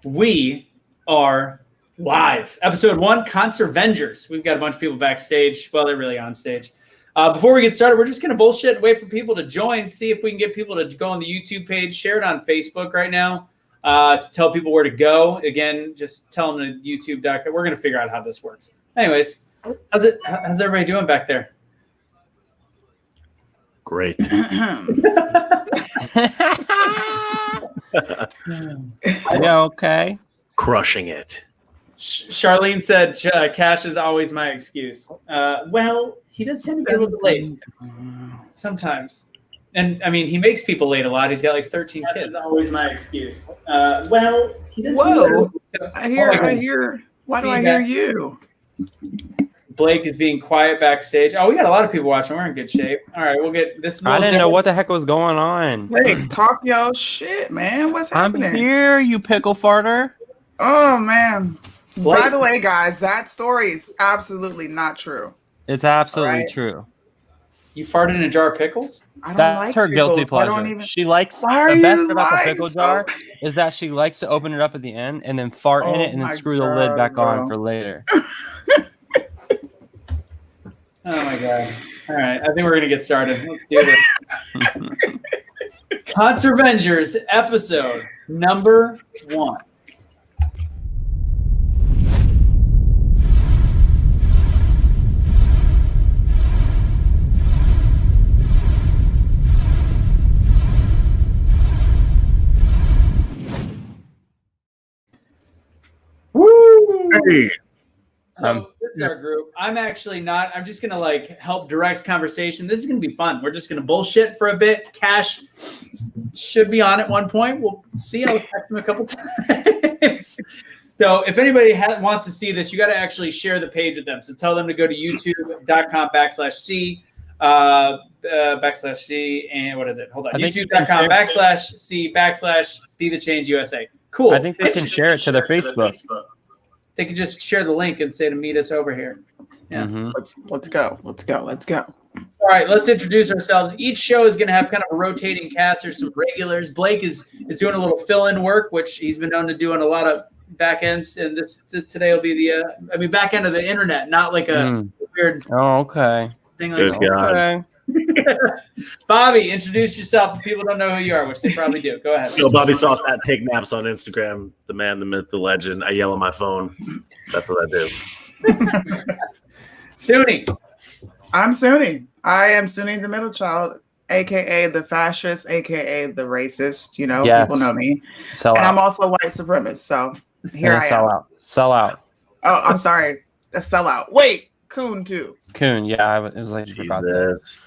We are live. Episode 1, ConserVengers. We've got a bunch of people backstage. Well, they're really on stage. Before we get started, we're just going to bullshit and wait for people to join, see if we can get people to go on the YouTube page, share it on Facebook right now to tell people where to go. Again, just tell them to YouTube.com. We're going to figure out how this works. Anyways, how's everybody doing back there? Great. Yeah, okay. Crushing it. Charlene said, Cash is always my excuse. Well, he does tend to be a little bit late sometimes. And, I mean, he makes people late a lot. He's got like 13 kids. That's always my excuse. Well, he does. Whoa. I hear. Why do I hear you? Blake is being quiet backstage. Oh, we got a lot of people watching. We're in good shape. All right, we'll get this. I didn't know what the heck was going on. Blake, talk your shit, man. What's happening? I'm here, you pickle farter. Oh, man. Blake. By the way, guys, that story is absolutely not true. It's absolutely Right. true. You farted in a jar of pickles? I don't That's like her guilty pickles. I don't pleasure. even- She likes Why are the best you about the lying pickle so jar bad? is that she likes to open it up at the end and then fart in Oh it and then my screw the lid back God, on bro. for later. Oh, my God. All right, I think we're going to get started. Let's do this. ConserVengers episode number 1. Woo! Hey. So this is our group. I'm actually not. I'm just gonna like help direct conversation. This is gonna be fun. We're just gonna bullshit for a bit. Cash should be on at one point. We'll see. I'll text him a couple times. So if anybody wants to see this, you got to actually share the page with them. So tell them to go to youtube.com/C /C and what is it? Hold on. youtube.com/C /BetheChange USA. Cool. I think they can share it to their Facebook. They can just share the link and say to meet us over here. Yeah. Mhm. Let's go. All right, let's introduce ourselves. Each show is going to have kind of a rotating cast. There's some regulars. Blake is doing a little fill-in work, which he's been known to do on a lot of back ends. And this today will be the back end of the internet, not like a weird Oh, okay. thing like Good that. God. Okay. Bobby, introduce yourself. If people don't know who you are, which they probably do. Go ahead. Yo, Bobby Sauce at Take Naps on Instagram. The man, the myth, the legend. I yell on my phone. That's what I do. Suni. I'm Suni. I am Suni, the middle child, aka the fascist, aka the racist. You know, Yes. people know me. Sell And I'm out. also a white supremacist. So here Yeah, I sell am. out. Sell out. Oh, I'm sorry. A sellout. Wait, Coon too. Coon. Yeah, it was like you forgot that. Jesus.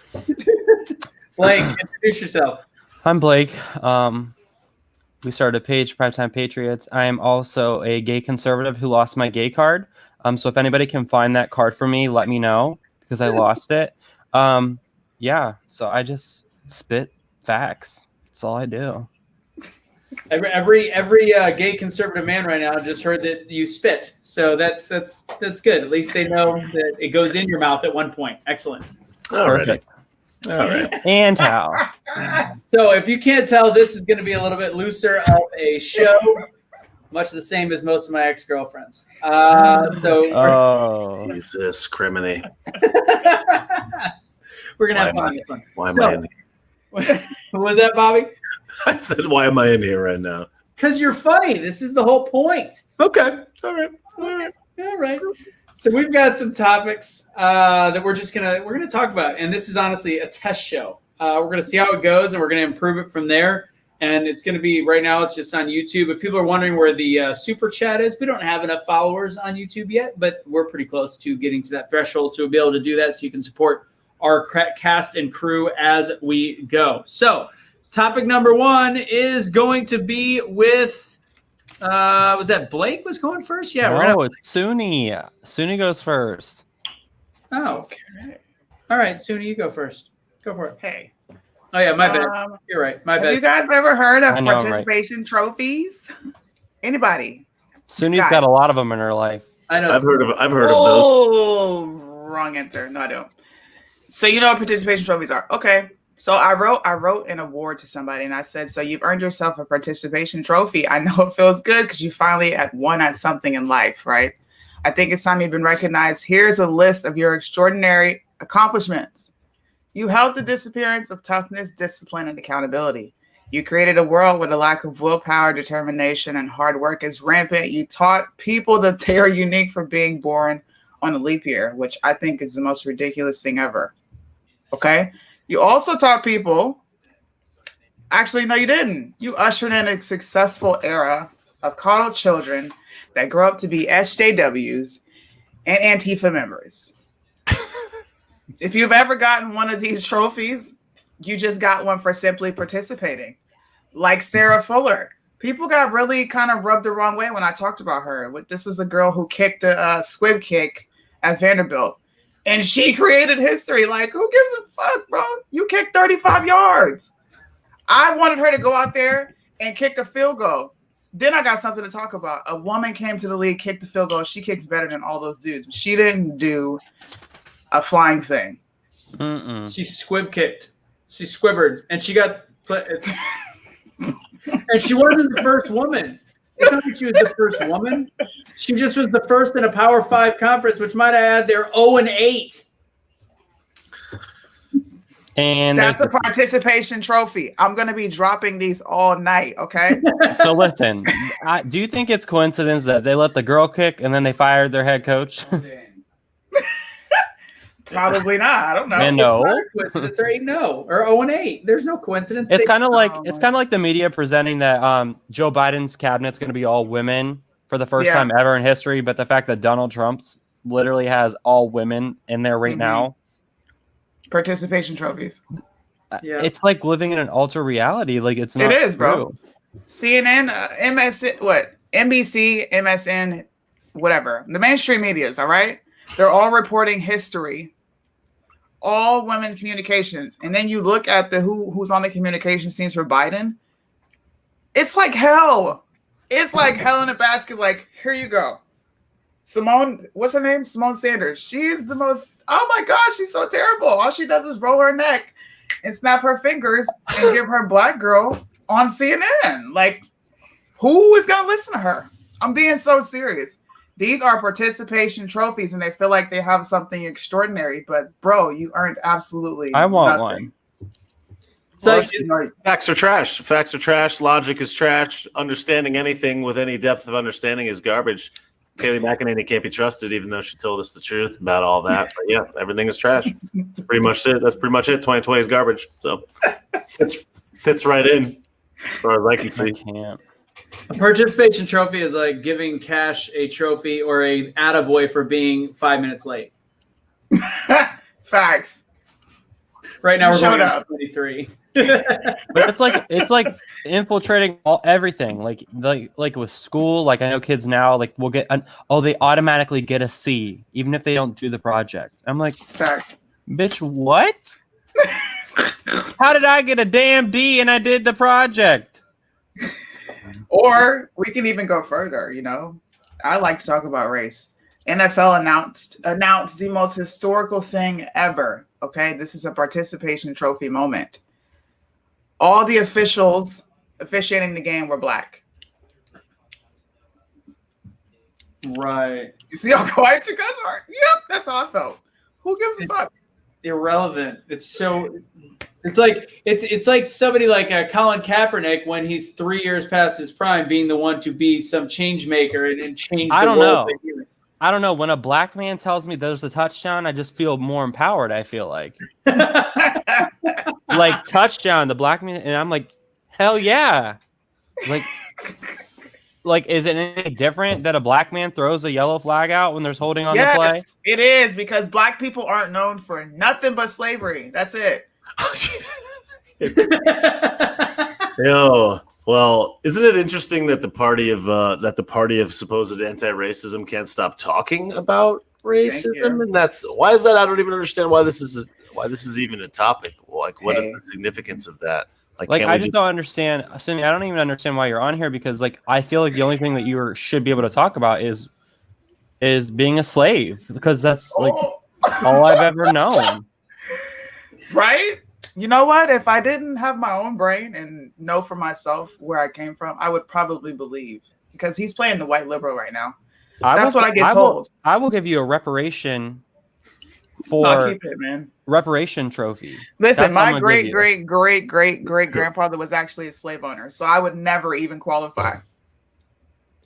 Blake, introduce yourself. I'm Blake. We started a page, Primetime Patriots. I am also a gay conservative who lost my gay card. So if anybody can find that card for me, let me know because I lost it. Yeah, so I just spit facts. That's all I do. Every gay conservative man right now just heard that you spit, so that's good. At least they know that it goes in your mouth at one point. Excellent. All right. Perfect. All right. And how? So if you can't tell, this is going to be a little bit looser of a show, much the same as most of my ex-girlfriends. Oh. Jesus, criminy. We're going to have fun on this one. Why am I in here? What was that, Bobby? I said, why am I in here right now? Because you're funny. This is the whole point. Okay. All right. All right. All right. So we've got some topics that we're gonna talk about, and this is honestly a test show. We're gonna see how it goes, and we're gonna improve it from there. And it's gonna be right now. It's just on YouTube. If people are wondering where the super chat is, we don't have enough followers on YouTube yet, but we're pretty close to getting to that threshold, so we'll be able to do that. So you can support our cast and crew as we go. So topic number 1 is going to be with. Was that Blake was going first? Yeah. No, it's Suni. Suni goes first. Oh, okay. All right, Suni, you go first. Go for it. Hey. Oh yeah, my bad. You're right. My Have you bad. guys ever heard of I know, right? participation trophies? Anybody? Suni's Guys. got a lot of them in her life. I know. I've heard of those. Oh, wrong answer. No, I don't. So you know what participation trophies are. Okay. So I wrote an award to somebody, and I said, "So you've earned yourself a participation trophy. I know it feels good because you finally won at something in life, right? I think it's time you've been recognized. Here's a list of your extraordinary accomplishments. You helped the disappearance of toughness, discipline, and accountability. You created a world where the lack of willpower, determination, and hard work is rampant. You taught people that they are unique for being born on a leap year, which I think is the most ridiculous thing ever. Okay? You also taught people, actually, no, you didn't. You ushered in a successful era of coddled children that grow up to be SJWs and Antifa members. If you've ever gotten one of these trophies, you just got one for simply participating. Like Sarah Fuller. People got really kind of rubbed the wrong way when I talked about her. This was a girl who kicked the squib kick at Vanderbilt. And she created history. Like, who gives a fuck, bro? You kicked 35 yards. I wanted her to go out there and kick a field goal. Then I got something to talk about. A woman came to the league, kicked the field goal. She kicks better than all those dudes. She didn't do a flying thing. Mm-mm. She squib kicked. She squibbered. And she got... And she wasn't the first woman. It's not that she was the first woman. She just was the first in a Power 5 conference, which might add they're 0-8. And that's a participation trophy. I'm going to be dropping these all night, okay? So listen, do you think it's coincidence that they let the girl kick and then they fired their head coach? Probably not. I don't know. And no. Coincidence, right? No. Or 0-8. There's no coincidence. It's kind of like the media presenting that Joe Biden's cabinet's going to be all women for the first time ever in history, but the fact that Donald Trump's literally has all women in there right now. Participation trophies. Yeah. It's like living in an alter reality. Like it's not. It is, true. bro. CNN, NBC, MSN, whatever. The mainstream medias, all right? They're all reporting history. All women's communications. And then you look at the who's on the communications teams for Biden. It's like hell. It's like hell in a basket. Like, here you go. Simone, what's her name? Simone Sanders. She's the most, oh my gosh, she's so terrible. All she does is roll her neck and snap her fingers and give her black girl on CNN. Like, who is going to listen to her? I'm being so serious. These are participation trophies, and they feel like they have something extraordinary. But, bro, you earned absolutely I want nothing. one. So facts are trash. Facts are trash. Logic is trash. Understanding anything with any depth of understanding is garbage. Kayleigh McEnany can't be trusted, even though she told us the truth about all that. But yeah, everything is trash. That's pretty much it. That's pretty much it. 2020 is garbage. So fits right in as far as I can see. A participation trophy is like giving Cash a trophy or a attaboy for being 5 minutes late. Facts. Right now we're going up. 23. But it's like infiltrating everything. Like with school. Like I know kids now. Like we'll get they automatically get a C even if they don't do the project. I'm like, facts. Bitch, what? How did I get a damn D and I did the project? Or we can even go further, you know. I like to talk about race. NFL announced the most historical thing ever. Okay, this is a participation trophy moment. All the officials officiating the game were black. Right. You see how quiet you guys are? Yep, that's how I felt. Who gives a fuck? Irrelevant. It's like somebody like Colin Kaepernick when he's 3 years past his prime being the one to be some change maker and change the I don't world. know. I don't know. When a black man tells me there's a touchdown, I just feel more empowered. I feel like touchdown, the black man, and I'm like, hell yeah. Like, is it any different that a black man throws a yellow flag out when there's holding on the play? Yes, it is, because black people aren't known for nothing but slavery. That's it. Yo, well, isn't it interesting that the party of supposed anti-racism can't stop talking about racism? And why is that? I don't even understand why this is even a topic. Like, what is the significance of that? Like I just don't understand. Cindy, I don't even understand why you're on here, because like I feel like the only thing that you should be able to talk about is being a slave, because that's like all I've ever known. Right? You know what? If I didn't have my own brain and know for myself where I came from, I would probably believe, because he's playing the white liberal right now. That's what I get told. I will give you a reparation keep it, man. Reparation trophy. Listen, my great grandfather was actually a slave owner, so I would never even qualify.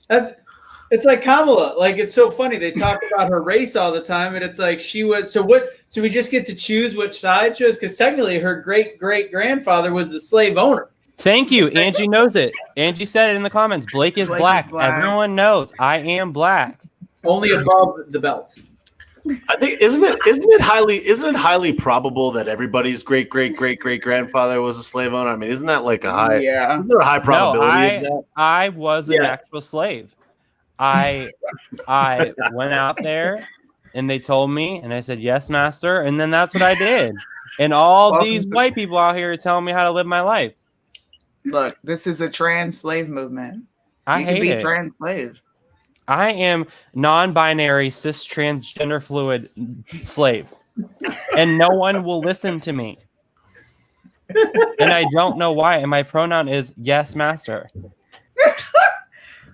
It's like Kamala. Like, it's so funny. They talk about her race all the time, and it's like she was. So we just get to choose which side she was, because technically her great grandfather was a slave owner. Thank you. Angie knows it. Angie said it in the comments. Blake is black. Everyone knows I am black. Only above the belt. I think isn't it highly probable that everybody's great grandfather was a slave owner? I mean, isn't that like a high? Yeah. Isn't there a high probability of that? I was an actual slave. I went out there and they told me, and I said, "Yes, master." And then that's what I did. And all these white people out here are telling me how to live my life. Look, this is a trans slave movement. I hate it. Trans slave. I am non-binary, cis, transgender fluid slave. And no one will listen to me. And I don't know why. And my pronoun is yes, master.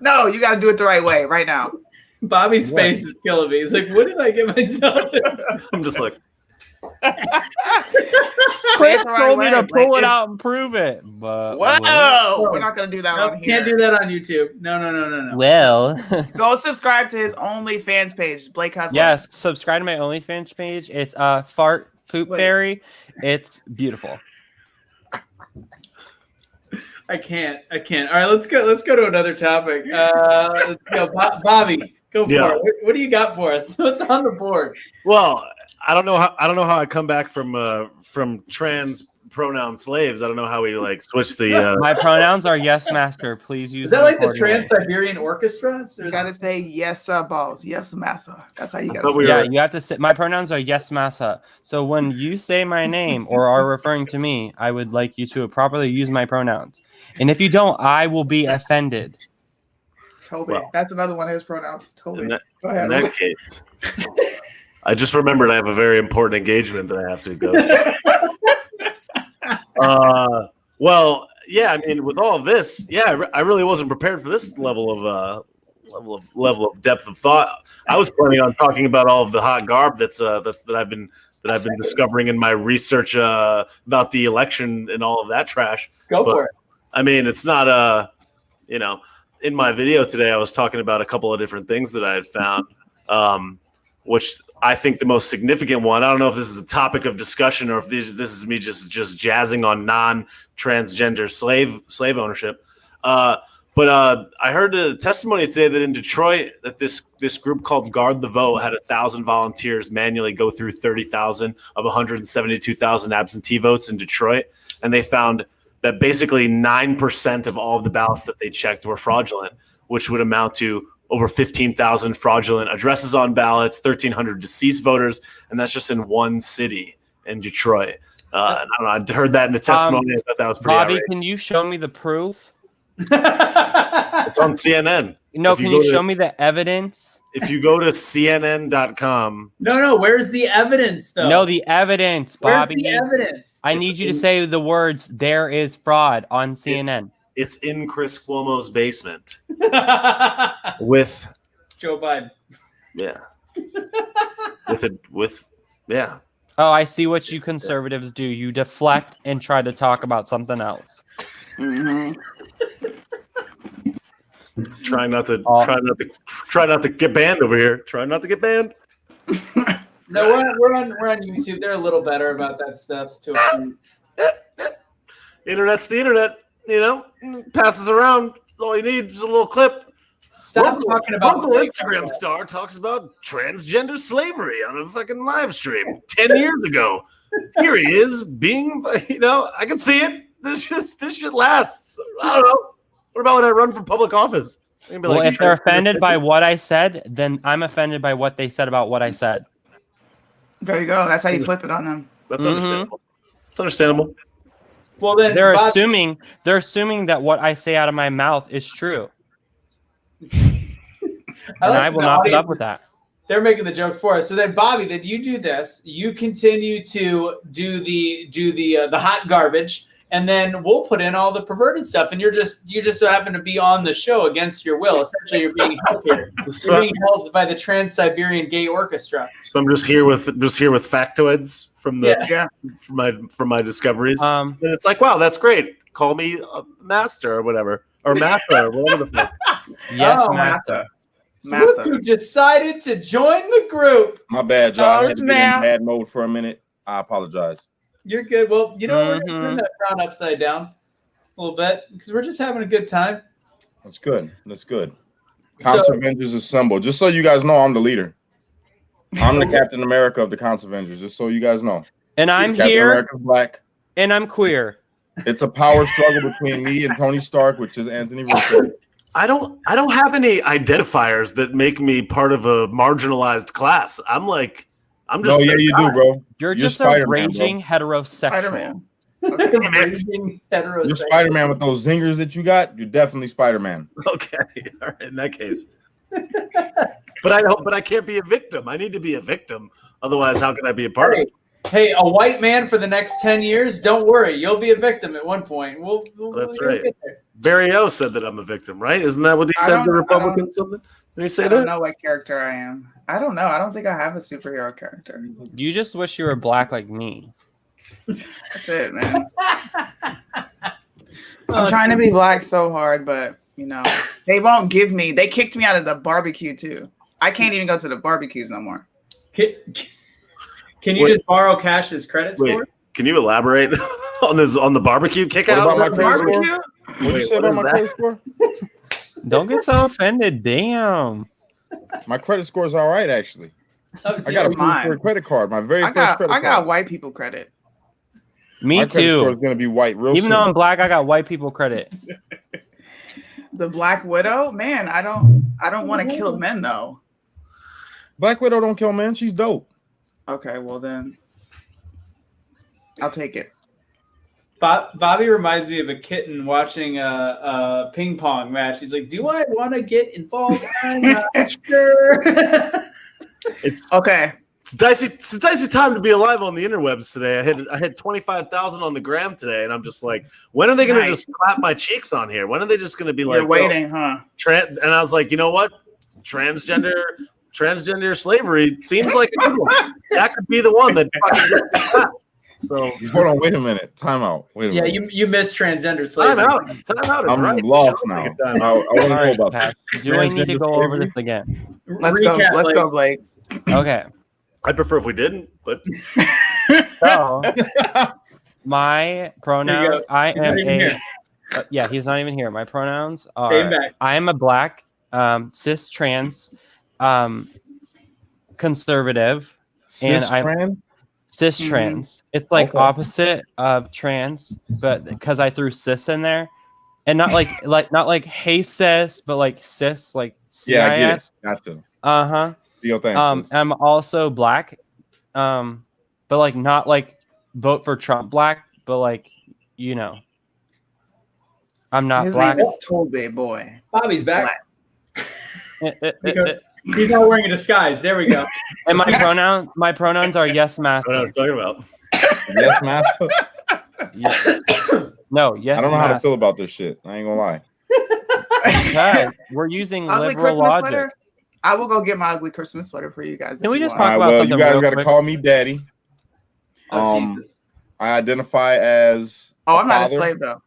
No, you got to do it the right way right now. Bobby's face is killing me. He's like, what did I get myself in? I'm just like, Chris told me to pull it out and prove it. But we're not going to do that on here. Can't do that on YouTube. No. Well, go subscribe to his OnlyFans page. Blake has yes, subscribe to my OnlyFans page. It's Fart Poop Fairy. It's beautiful. I can't. All right, let's go to another topic. Let's go, Bobby. Go for it. What do you got for us? What's on the board? Well, I don't know how I come back from trans pronoun slaves. I don't know how we like switch the. My pronouns are yes, master. Please use. Is that like the Trans-Siberian Orchestra? You gotta say yes, balls. Yes, massa. That's how you gotta say. Yeah, you have to say. My pronouns are yes, massa. So when you say my name or are referring to me, I would like you to properly use my pronouns. And if you don't, I will be offended. Toby. Well, that's another one of his pronouns. Toby. In that case, I just remembered I have a very important engagement that I have to go to. Well, yeah, I mean, with all of this, I really wasn't prepared for this level of depth of thought. I was planning on talking about all of the hot garb that I've been discovering in my research about the election and all of that trash. Go for it. I mean, it's not in my video today, I was talking about a couple of different things that I had found, which I think the most significant one, I don't know if this is a topic of discussion or if this is me just jazzing on non-transgender slave ownership. But I heard a testimony today that in Detroit, that this group called Guard the Vote had 1,000 volunteers manually go through 30,000 of 172,000 absentee votes in Detroit, and they found that basically 9% of all of the ballots that they checked were fraudulent, which would amount to over 15,000 fraudulent addresses on ballots, 1,300 deceased voters, and that's just in one city in Detroit. I don't know. I heard that in the testimony. I thought that was pretty Bobby, outrageous. Can you show me the proof? It's on CNN. No, can you show me the evidence? If you go to CNN.com. No, where's the evidence, though? No, the evidence, Bobby. Where's the evidence? I need you to say the words, "There is fraud" on CNN. It's in Chris Cuomo's basement. With Joe Biden. Yeah. Yeah. Oh, I see what you conservatives do. You deflect and try to talk about something else. Mm-hmm. Try not to get banned over here. Try not to get banned. No, we're on YouTube. They're a little better about that stuff too. Internet's the internet, passes around. That's all you need. Just a little clip. Stop talking about local Instagram star talks about transgender slavery on a fucking live stream 10 years ago. Here he is being, I can see it. This shit lasts. I don't know. What about when I run for public office? Well, if they're offended by what I said, then I'm offended by what they said about what I said. There you go. That's how you flip it on them. That's understandable. It's understandable. Well, then they're assuming that what I say out of my mouth is true. I will not put up with that. They're making the jokes for us. So then, Bobby, then you do this. You continue to do the hot garbage, and then we'll put in all the perverted stuff. And you just so happen to be on the show against your will. Essentially, you're being held here. You're being held by the Trans-Siberian Gay Orchestra. So I'm just here with factoids from from my discoveries. And it's like, wow, that's great. Call me a master or whatever, or Matha or whatever the fuck. Yes, Matha. Look who decided to join the group. My bad, y'all. I had to get in bad mode for a minute. I apologize. You're good. Well, you know, we're going to turn that frown upside down a little bit because we're just having a good time. That's good. That's good. ConserVengers assemble. Just so you guys know, I'm the leader. I'm the Captain America of the ConserVengers. Just so you guys know. And I'm Captain here. America's black. And I'm queer. It's a power struggle between me and Tony Stark, which is Anthony Russo. I don't have any identifiers that make me part of a marginalized class. I'm just. No, yeah, you do, bro. You're just Spider-Man, a raging heterosexual. Spider-Man. You're Spider-Man with those zingers that you got. You're definitely Spider-Man. Okay, all right. In that case, but I can't be a victim. I need to be a victim. Otherwise, how can I be a part of it? Hey, a white man for the next 10 years? Don't worry, you'll be a victim at one point. That's right. Barry O said that I'm a victim, right? Isn't that what he said to Republicans? Something? Did he say that? I don't know what character I am. I don't know. I don't think I have a superhero character. You just wish you were black like me. That's it, man. I'm trying to be black so hard, but you know, they won't give me. They kicked me out of the barbecue too. I can't even go to the barbecues no more. Can you just borrow Cash's credit score? Can you elaborate on the barbecue kick out? What about my credit score? What you say about my credit score? Don't get so offended. Damn. My credit score is all right, actually. I got approved for a credit card. My very first credit card. I got white people credit. Me my credit score too. is going to be white real Even soon. though I'm black, I got white people credit. The Black Widow, man. I don't want to kill men though. Black Widow don't kill men. She's dope. Okay, well then, I'll take it. Bobby reminds me of a kitten watching a ping pong match. He's like, "Do I want to get involved? I'm not sure." It's okay. It's a dicey time to be alive on the interwebs today. I had 25,000 on the gram today, and I'm just like, when are they going to just clap my cheeks on here? When are they just going to be like, you're waiting, huh? And I was like, you know what? Transgender slavery seems like a good one. That could be the one that fucking gets. So hold on, wait a minute. Time out. Wait a minute. Yeah, you missed transgender slavery. Time out. I'm right. lost now. I want to know about that. Do we need to go over this again? Let's go, Blake. Okay. I'd prefer if we didn't, but So my pronoun, I am a. Yeah, he's not even here. My pronouns are: I am a black, cis trans, conservative, and I'm cis trans. It's like opposite of trans, but because I threw cis in there, and not like hey cis, but like cis, like CIS. Yeah, I get it. Gotcha. I'm also black, but like not like vote for Trump black, but like I'm not His black. name is Toby Boy. Bobby's back. He's not wearing a disguise. There we go. And my pronouns are yes, master. I don't know what I'm talking about. Yes, master. Yes. No, yes. I don't know how to feel about this shit. I ain't gonna lie. Okay. We're using ugly liberal Christmas logic. sweater? I will go get my ugly Christmas sweater for you guys. Can we just want. talk about something you guys real got to quick? call me daddy. Jesus. I identify as. I'm not a slave though.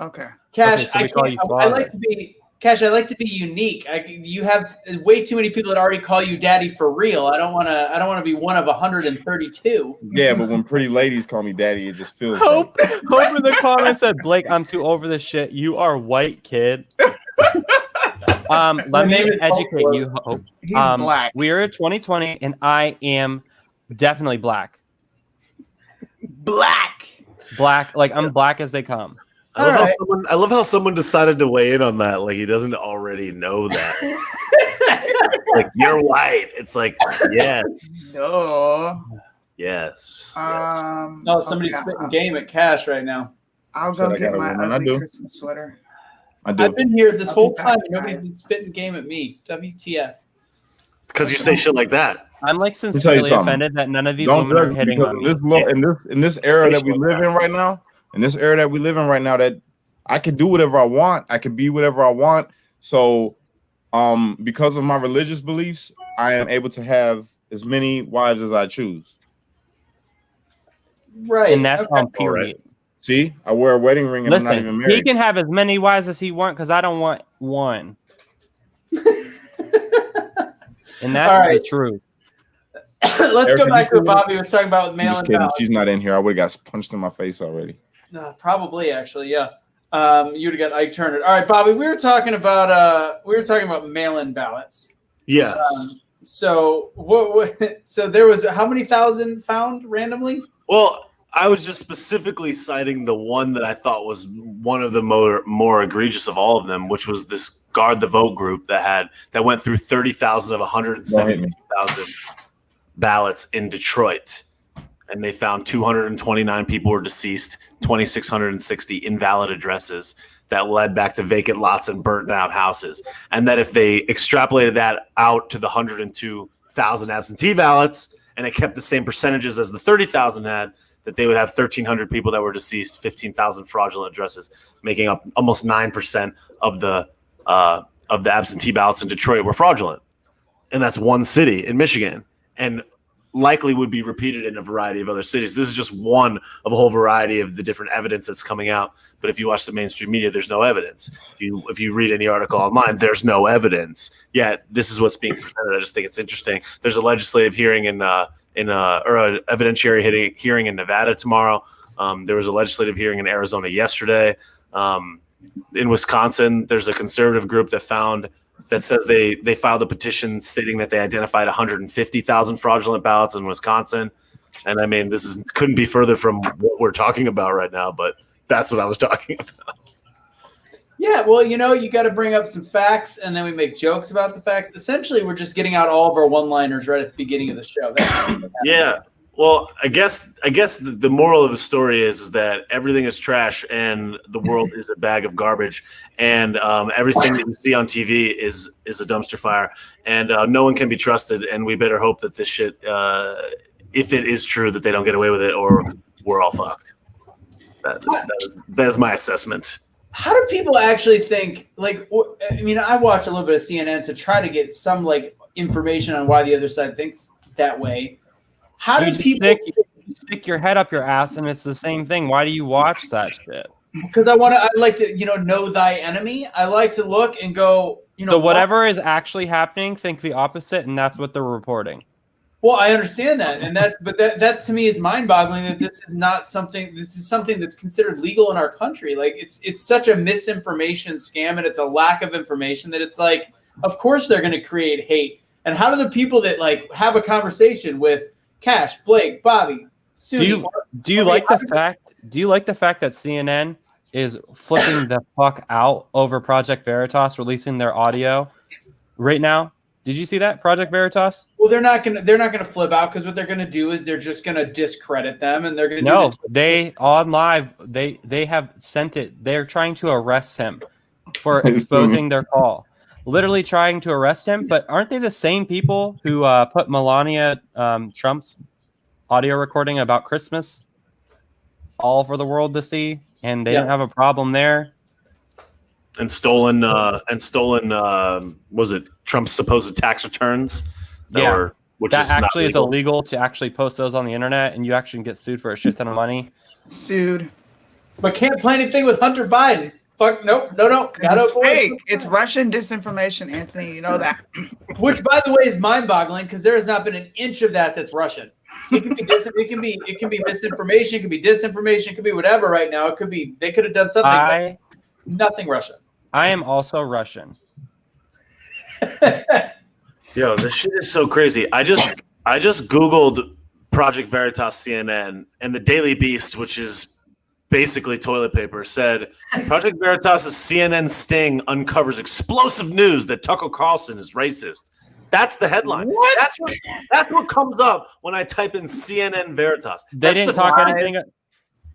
Okay. Cash, Okay, so we call you I like to be Cash. I like to be unique. You have way too many people that already call you daddy for real. I don't want to be one of 132. Yeah, but when pretty ladies call me daddy, it just feels. Hope in the comments said, Blake, I'm too over this shit. You are white, kid. Let me educate you, Hope. He's black. We are 2020, and I am definitely black. Black, like I'm black as they come. I love how someone decided to weigh in on that. Like he doesn't already know that. Like you're white. It's like yes. No. Yes. No, somebody's spitting game at Cash right now. I'll go get my ugly Christmas sweater. I do. I've been here this whole time and nobody's been spitting game at me. WTF. Because you say shit like that. I'm like tell you sincerely something. offended that none of these Don't women are judge me, hitting because on in me. this era Say that we shit live in right now, that I can do whatever I want. I can be whatever I want. So, because of my religious beliefs, I am able to have as many wives as I choose. Right. And that's on period. See, I wear a wedding ring and I'm not even Listen, married. he can have as many wives as he wants because I don't want one. And that's All right. the truth. Let's Erica, go back you to what feel me? Bobby was talking about with I'm mail just in kidding. ballots. She's not in here. I would have got punched in my face already. Probably, actually, yeah. You'd have got Ike Turner. All right, Bobby. We were talking about mail-in ballots. Yes. So what? So there was how many thousand found randomly? Well, I was just specifically citing the one that I thought was one of the more egregious of all of them, which was this Guard the Vote group that went through 30,000 of 170,000 ballots in Detroit, and they found 229 people were deceased, 2,660 invalid addresses that led back to vacant lots and burnt down houses, and that if they extrapolated that out to the 102,000 absentee ballots and it kept the same percentages as the 30,000 had, that they would have 1,300 people that were deceased, 15,000 fraudulent addresses, making up almost 9% of the absentee ballots in Detroit were fraudulent. And that's one city in Michigan, and likely would be repeated in a variety of other cities. This is just one of a whole variety of the different evidence that's coming out. But if you watch the mainstream media, there's no evidence. If you read any article online, there's no evidence. Yet this is what's being presented. I just think it's interesting. There's a legislative hearing or an evidentiary hearing in Nevada tomorrow. There was a legislative hearing in Arizona yesterday. In Wisconsin, there's a conservative group that says they filed a petition stating that they identified 150,000 fraudulent ballots in Wisconsin. And I mean, couldn't be further from what we're talking about right now, but that's what I was talking about. Yeah, well, you got to bring up some facts, and then we make jokes about the facts. Essentially, we're just getting out all of our one-liners right at the beginning of the show. Yeah. Well, I guess the moral of the story is that everything is trash and the world is a bag of garbage, and everything that you see on TV is a dumpster fire, and no one can be trusted. And we better hope that this shit, if it is true, that they don't get away with it, or we're all fucked. That is my assessment. How do people actually think? I watch a little bit of CNN to try to get some information on why the other side thinks that way. How do people stick your head up your ass and it's the same thing? Why do you watch that shit? Because I like to, know thy enemy. I like to look and go, So whatever is actually happening, think the opposite, and that's what they're reporting. Well, I understand that, and that to me is mind-boggling that this is not something. This is something that's considered legal in our country. It's such a misinformation scam, and it's a lack of information that it's of course they're going to create hate. And how do the people that have a conversation with Cash, Blake, Bobby, Sue, do you like the fact that CNN is flipping the fuck out over Project Veritas releasing their audio right now? Did you see that, Project Veritas? Well, they're not gonna flip out, because what they're gonna do is they're just gonna discredit them, and they're gonna they on live they have sent it. They're trying to arrest him for exposing their call. Literally trying to arrest him, but aren't they the same people who put Melania Trump's audio recording about Christmas all for the world to see, and they didn't have a problem there? And stolen was it Trump's supposed tax returns? Which actually is is illegal to actually post those on the internet, and you actually can get sued for a shit ton of money. Sued. But can't play anything with Hunter Biden. Fuck, nope, no. It's fake. It's Russian disinformation, Anthony. You know that. Which, by the way, is mind-boggling, because there has not been an inch of that's Russian. It can be misinformation, it can be disinformation, it could be whatever. Right now, it could be they could have done something. Nothing Russian. I am also Russian. Yo, this shit is so crazy. I just Googled Project Veritas CNN, and the Daily Beast, which is basically toilet paper, said Project Veritas' CNN sting uncovers explosive news that Tucker Carlson is racist. That's the headline. What? That's what comes up when I type in CNN Veritas. They didn't talk anything.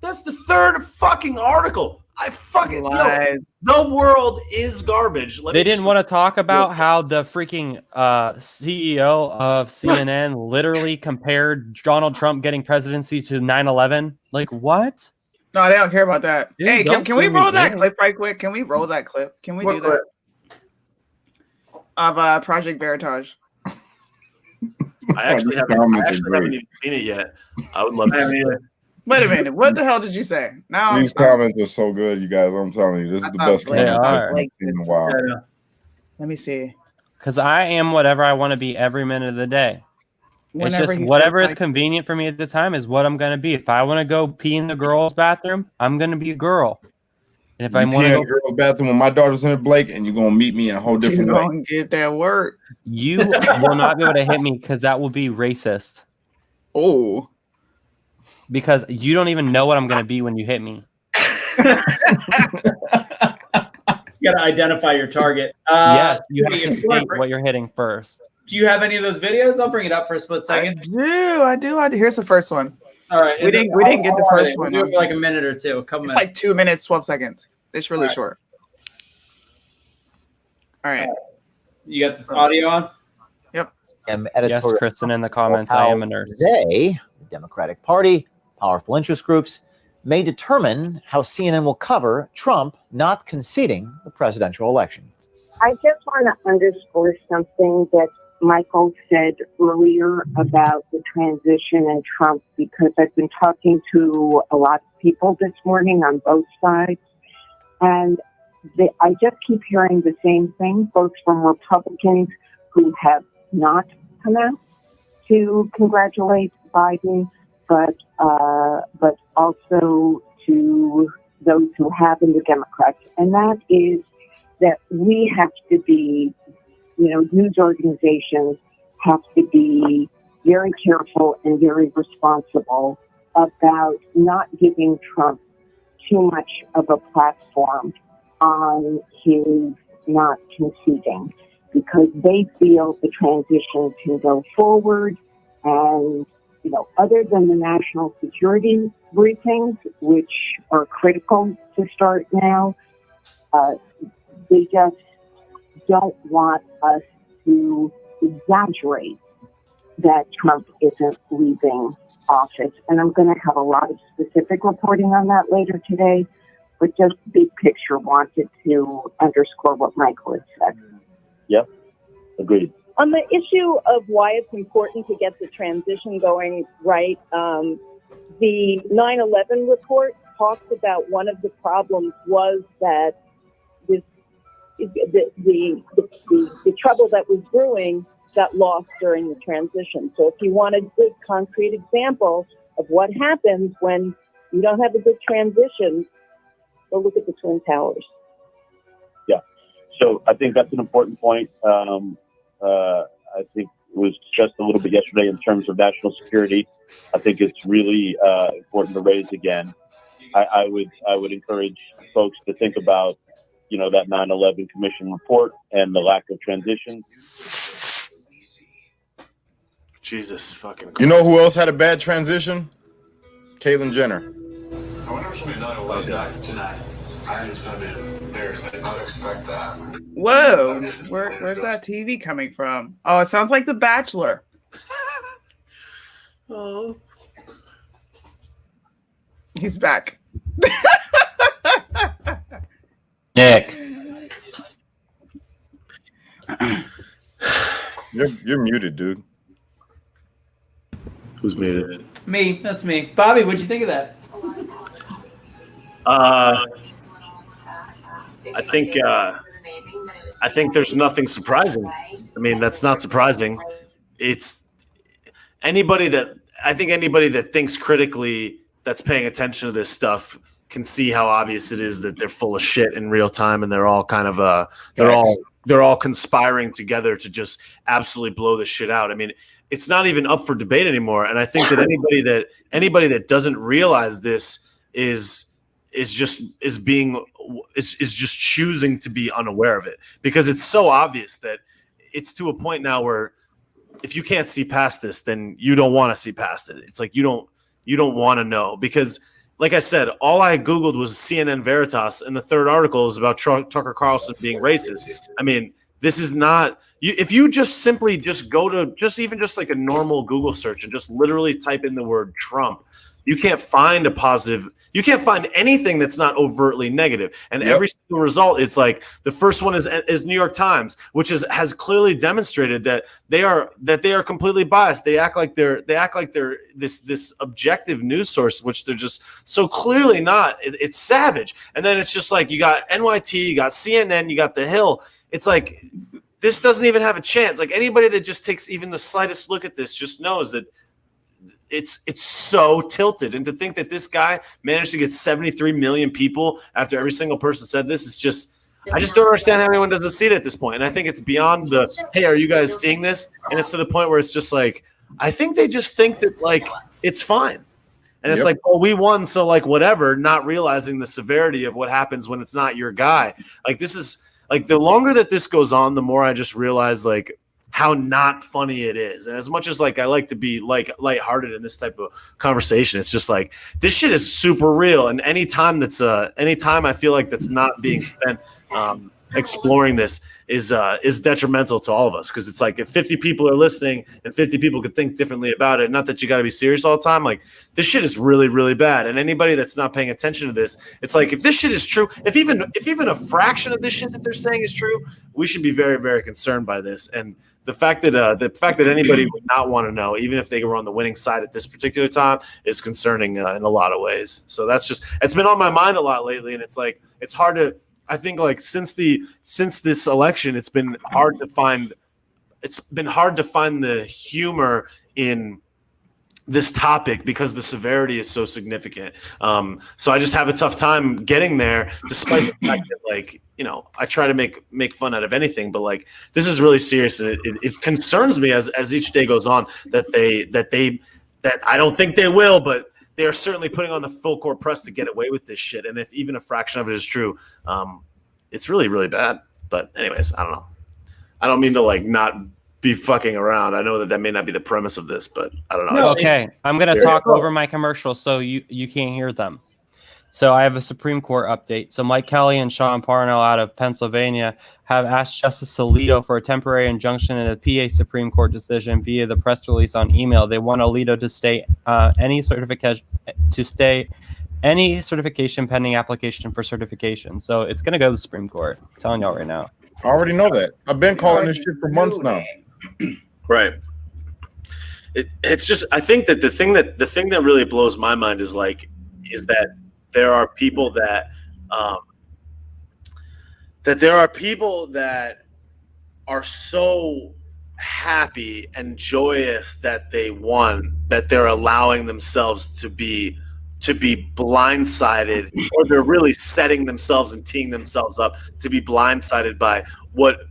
That's the third fucking article. I fucking Lies. the world is garbage. They didn't want to talk about how the freaking CEO of CNN literally compared Donald Trump getting presidency to 9/11. Like, what? No, they don't care about that. Dude, Hey, don't can we sue me roll that here. clip right quick? Can we roll that clip? Can we do that? Of Project Veritage. I actually haven't even seen it yet. I would love to see it. Wait a minute. What the hell did you say? Now These comments are so good, you guys. I'm telling you, this is the best Blake- comments I've are. seen in a while. Let me see. Because I am whatever I want to be every minute of the day. It's just he whatever feels is like- convenient for me at the time is what I'm going to be. If I want to go pee in the girls' bathroom, I'm going to be a girl. And if I You want to can't go, go to the bathroom when my daughter's in there, Blake, and you're gonna meet me in a whole You different way. don't get that word. you will not be able to hit me because that will be racist. Oh. Because you don't even know what I'm going to be when you hit me. You got to identify your target. Yes, you have Stevie, to if you want state what you're hitting first. Do you have any of those videos? I'll bring it up for a split second. I do. Here's the first one. All right. We didn't get the first one. We'll do it for like a minute or two. Couple It's minutes. like 2 minutes, 12 seconds. It's really All right. short. All right. You got this audio on? Yes, Kristen, in the comments, I am a nurse. They, the Democratic Party, powerful interest groups, may determine how CNN will cover Trump not conceding the presidential election. I just want to underscore something that Michael said earlier about the transition and Trump, because I've been talking to a lot of people this morning on both sides, and I just keep hearing the same thing, both from Republicans who have not come out to congratulate Biden, but also to those who have in the Democrats, and that is that we have to be, news organizations have to be very careful and very responsible about not giving Trump too much of a platform on his not conceding, because they feel the transition can go forward. And, other than the national security briefings, which are critical to start now, they just don't want us to exaggerate that Trump isn't leaving office. And I'm going to have a lot of specific reporting on that later today, but just big picture wanted to underscore what Michael had said. Yep, agreed. On the issue of why it's important to get the transition going right, the 9/11 report talks about one of the problems was that the trouble that was brewing got lost during the transition. So if you want a good concrete example of what happens when you don't have a good transition, go look at the Twin Towers. Yeah, so I think that's an important point. I think it was just a little bit yesterday in terms of national security. I think it's really important to raise again. I would encourage folks to think about, that 9/11 Commission report and the lack of transition. Jesus fucking Christ. You know who else had a bad transition? Caitlyn Jenner. I wonder if somebody not away tonight. I just got embarrassed. I did not expect that. Whoa. Where's that TV coming from? Oh, it sounds like The Bachelor. Oh. He's back. Nick. You're muted, dude. Who's muted? Me. That's me. Bobby, what'd you think of that? I think there's nothing surprising. I mean, that's not surprising. It's anybody that thinks critically, that's paying attention to this stuff, can see how obvious it is that they're full of shit in real time, and they're all kind of they're all conspiring together to just absolutely blow this shit out. I mean, it's not even up for debate anymore. And I think that anybody that doesn't realize this is just choosing to be unaware of it, because it's so obvious that it's to a point now where if you can't see past this, then you don't want to see past it. It's like you don't want to know, because like I said, all I Googled was CNN Veritas, and the third article is about Tucker Carlson being racist. I mean, this is not if you just simply just go to just like a normal Google search and just literally type in the word Trump, you can't find a positive. You can't find anything that's not overtly negative. And every single result, it's like the first one is New York Times, which has clearly demonstrated that they are completely biased. They act like they're this objective news source, which they're just so clearly not. It's savage. And then it's just like you got NYT, you got CNN, you got The Hill. It's like this doesn't even have a chance. Like anybody that just takes even the slightest look at this just knows that it's so tilted. And to think that this guy managed to get 73 million people after every single person said this is just, I just don't understand how anyone doesn't see it at this point. And I think it's beyond the, hey, are you guys seeing this? And it's to the point where it's just like, I think they just think that like, it's fine. And it's like, well, we won. So like, whatever, not realizing the severity of what happens when it's not your guy. Like this is like, the longer that this goes on, the more I just realize like, how not funny it is. And as much as like I like to be like lighthearted in this type of conversation, it's just like this shit is super real. And anytime I feel like that's not being spent exploring this is detrimental to all of us. Because it's like if 50 people are listening and 50 people could think differently about it, not that you got to be serious all the time, like this shit is really, really bad. And anybody that's not paying attention to this, it's like if this shit is true, if even a fraction of this shit that they're saying is true, we should be very, very concerned by this. And the fact that anybody would not want to know, even if they were on the winning side at this particular time, is concerning in a lot of ways. So it's been on my mind a lot lately, and it's like it's hard to. I think like since this election, it's been hard to find the humor in this topic because the severity is so significant. So I just have a tough time getting there, despite the fact that like, you know, I try to make fun out of anything, but like this is really serious. And it concerns me as each day goes on that I don't think they will, but they are certainly putting on the full court press to get away with this shit. And if even a fraction of it is true, it's really, really bad. But anyways, I don't know. I don't mean to like not be fucking around. I know that may not be the premise of this, but I don't know. Okay, I'm going to talk over my commercials so you can't hear them. So I have a Supreme Court update. So Mike Kelly and Sean Parnell out of Pennsylvania have asked Justice Alito for a temporary injunction in a PA Supreme Court decision via the press release on email. They want Alito to stay any certification pending application for certification. So it's going to go to the Supreme Court. I'm telling y'all right now. I already know that. I've been calling this shit for months now. Right. It's just I think that the thing that really blows my mind is that there are people that are so happy and joyous that they won that they're allowing themselves to be blindsided, or they're really setting themselves and teeing themselves up to be blindsided by what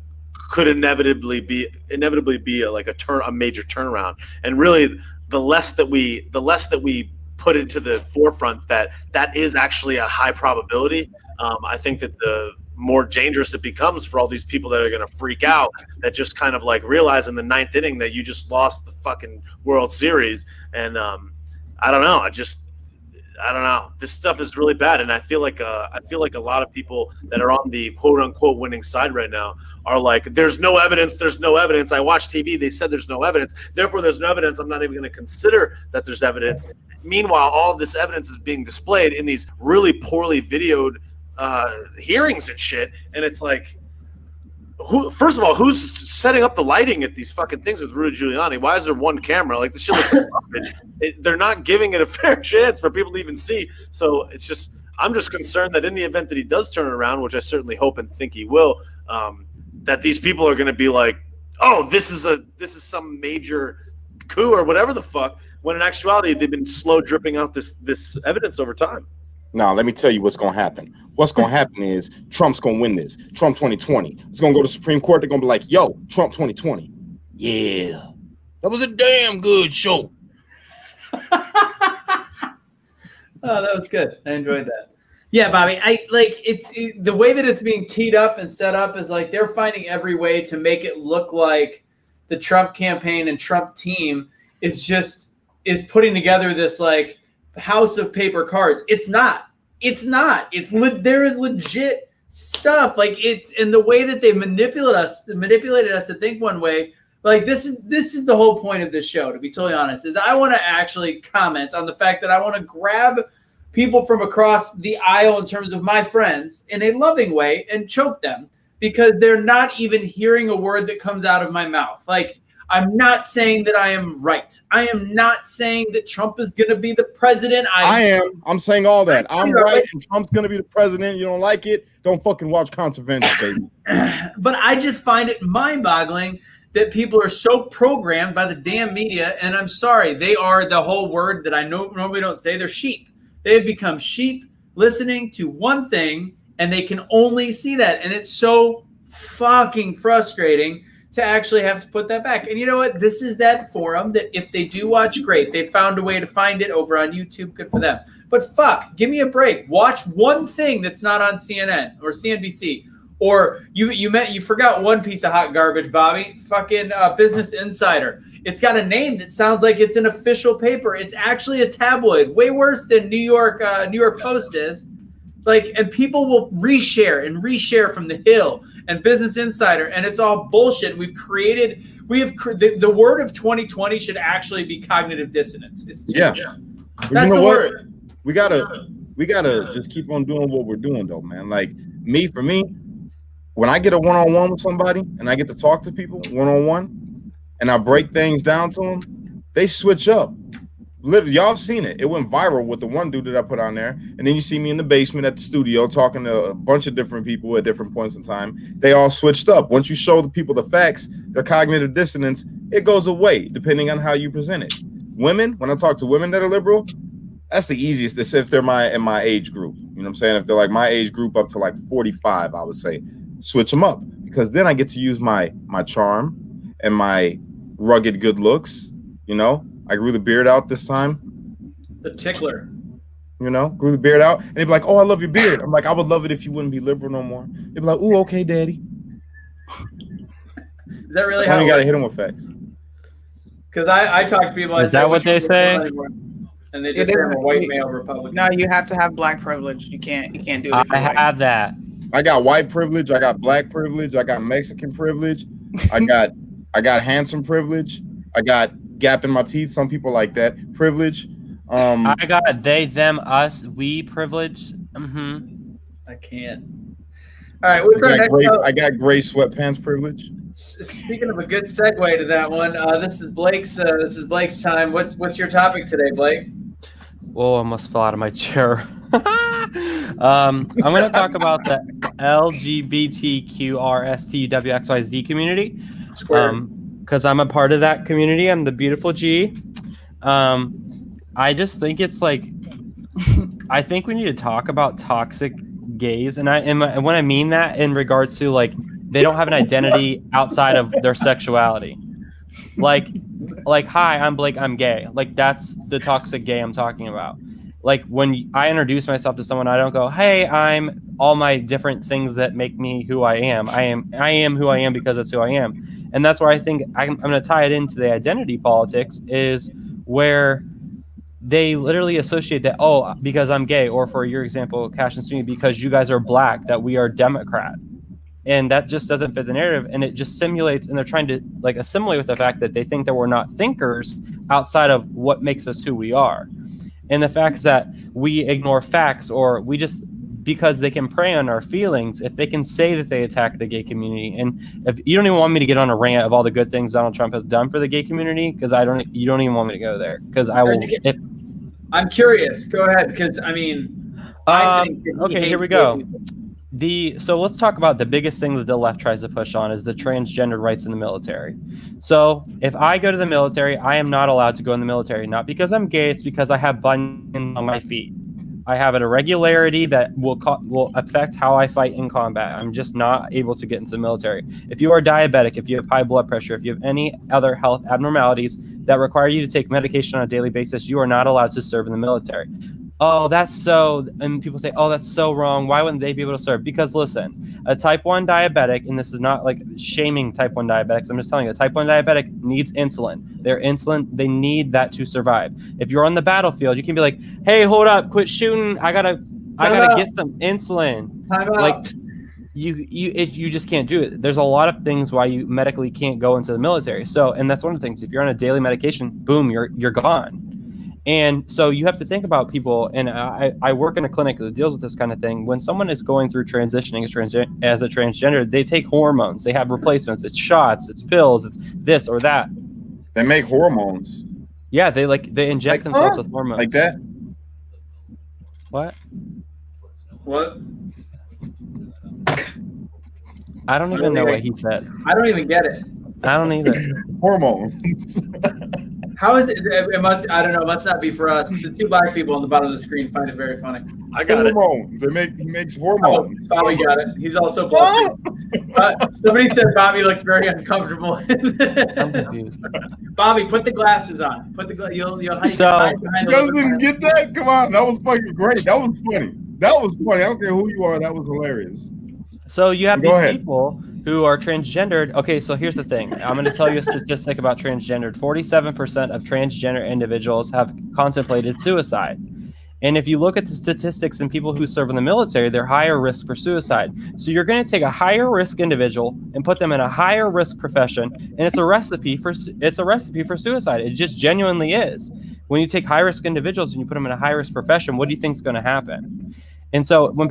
could inevitably be a major turnaround. And really, the less that we put into the forefront that is actually a high probability, I think that the more dangerous it becomes for all these people that are going to freak out, that just kind of like realize in the ninth inning that you just lost the fucking World Series. And I don't know. I don't know. This stuff is really bad, and I feel like a lot of people that are on the quote unquote winning side right now are like, "There's no evidence. There's no evidence. I watched TV. They said there's no evidence. Therefore, there's no evidence. I'm not even going to consider that there's evidence." Meanwhile, all this evidence is being displayed in these really poorly videoed hearings and shit, and it's like, first of all, who's setting up the lighting at these fucking things with Rudy Giuliani? Why is there one camera? Like, this shit looks like garbage. They're not giving it a fair chance for people to even see. So it's just, I'm just concerned that in the event that he does turn it around, which I certainly hope and think he will, that these people are going to be like, oh, this is some major coup or whatever the fuck, when in actuality they've been slow dripping out this evidence over time. Now, let me tell you what's going to happen. What's going to happen is Trump's going to win this. Trump 2020. It's going to go to the Supreme Court. They're going to be like, yo, Trump 2020. Yeah. That was a damn good show. Oh, that was good. I enjoyed that. Yeah, Bobby, it's the way that it's being teed up and set up is like they're finding every way to make it look like the Trump campaign and Trump team is putting together this like house of paper cards. It's not. It's not. There is legit stuff. Like it's in the way that they manipulated us to think one way. Like this is the whole point of this show, to be totally honest, is I want to actually comment on the fact that I want to grab people from across the aisle in terms of my friends in a loving way and choke them because they're not even hearing a word that comes out of my mouth. Like, I'm not saying that I am right. I am not saying that Trump is going to be the president. I am. I'm saying all that. I'm right, and Trump's going to be the president. You don't like it? Don't fucking watch ConserVengers, baby. But I just find it mind-boggling that people are so programmed by the damn media, and I'm sorry, they are the whole word that I normally don't say. They're sheep. They have become sheep listening to one thing, and they can only see that, and it's so fucking frustrating to actually have to put that back. And you know what? This is that forum that if they do watch, great. They found a way to find it over on YouTube. Good for them. But fuck, give me a break. Watch one thing that's not on CNN or CNBC. Or you forgot one piece of hot garbage, Bobby. Fucking Business Insider. It's got a name that sounds like it's an official paper. It's actually a tabloid, way worse than New York Post is. Like, and people will reshare from The Hill and Business Insider, and it's all bullshit. The word of 2020 should actually be cognitive dissonance. It's that's the word. We gotta just keep on doing what we're doing, though, man. Like for me. When I get a one-on-one with somebody and I get to talk to people one-on-one and I break things down to them, they switch up. Literally, y'all have seen it. It went viral with the one dude that I put on there. And then you see me in the basement at the studio talking to a bunch of different people at different points in time. They all switched up. Once you show the people the facts, their cognitive dissonance, it goes away depending on how you present it. Women, when I talk to women that are liberal, that's the easiest. This if they're in my age group. You know what I'm saying? If they're like my age group up to like 45, I would say. Switch them up because then I get to use my charm and my rugged good looks. You know, I grew the beard out this time. The tickler. You know, grew the beard out, and they'd be like, "Oh, I love your beard." I'm like, "I would love it if you wouldn't be liberal no more." They'd be like, "Ooh, okay, daddy." Is that really how? You gotta hit them with facts. Because I talk to people. Is that what they say? And they just say I'm a white male Republican. No, you have to have black privilege. You can't do it. I have that. I got white privilege. I got black privilege. I got Mexican privilege. I got handsome privilege. I got gap in my teeth. Some people like that privilege. I got they, them, us, we privilege. I can't. All right, what's our next? I got gray sweatpants privilege. Speaking of a good segue to that one, this is Blake's time. What's your topic today, Blake? Whoa, I almost fell out of my chair. I'm going to talk about the LGBTQRSTUWXYZ community. Because I'm a part of that community. I'm the beautiful G. I just think it's like, I think we need to talk about toxic gays. And when I mean that in regards to like, they don't have an identity outside of their sexuality. Like, hi, I'm Blake, I'm gay. Like, that's the toxic gay I'm talking about. Like, when I introduce myself to someone, I don't go, hey, I'm all my different things that make me who I am. I am who I am because that's who I am. And that's where I think I'm going to tie it into the identity politics, is where they literally associate that, oh, because I'm gay, or for your example, Cash and Sweeney, because you guys are black, that we are Democrat. And that just doesn't fit the narrative, and it just simulates, and they're trying to like assimilate with the fact that they think that we're not thinkers outside of what makes us who we are. And the fact that we ignore facts, or we just, because they can prey on our feelings, if they can say that they attack the gay community. And if you don't even want me to get on a rant of all the good things Donald Trump has done for the gay community, because you don't even want me to go there, because I will. I'm curious. Go ahead, because I mean, I think okay, here we go. So let's talk about the biggest thing that the left tries to push on is the transgender rights in the military. So if I go to the military, I am not allowed to go in the military, not because I'm gay, it's because I have bunions on my feet. I have an irregularity that will affect how I fight in combat. I'm just not able to get into the military. If you are diabetic, if you have high blood pressure, if you have any other health abnormalities that require you to take medication on a daily basis, you are not allowed to serve in the military. oh, that's so, and people say, oh, that's so wrong. Why wouldn't they be able to serve? Because listen, a type 1 diabetic, and this is not like shaming type 1 diabetics. I'm just telling you, a type 1 diabetic needs insulin. Their insulin, they need that to survive. If you're on the battlefield, you can be like, hey, hold up, quit shooting. I gotta get some insulin. Like, you just can't do it. There's a lot of things why you medically can't go into the military. So, and that's one of the things. If you're on a daily medication, boom, you're gone. And so you have to think about people. And I work in a clinic that deals with this kind of thing. When someone is going through transitioning as a transgender, they take hormones. They have replacements. It's shots. It's pills. It's this or that. They make hormones. Yeah, they inject themselves with hormones. Like that? What? I don't even know what he said. I don't even get it. I don't either. Hormones. How is it? It must. I don't know. It must not be for us. The two black people on the bottom of the screen find it very funny. I got hormones. He makes hormones. Oh, Bobby got it. He's also close. Somebody said Bobby looks very uncomfortable. I'm confused. Bobby, put the glasses on. Put the you'll hide behind. You guys didn't get that? Come on, that was fucking great. That was funny. That was funny. I don't care who you are. That was hilarious. So you have these people who are transgendered. Okay, so here's the thing. I'm going to tell you a statistic about transgendered. 47% of transgender individuals have contemplated suicide. And if you look at the statistics and people who serve in the military, they're higher risk for suicide. So you're going to take a higher risk individual and put them in a higher risk profession, and it's a recipe for suicide. It just genuinely is. When you take high risk individuals and you put them in a high risk profession, what do you think is going to happen? And so when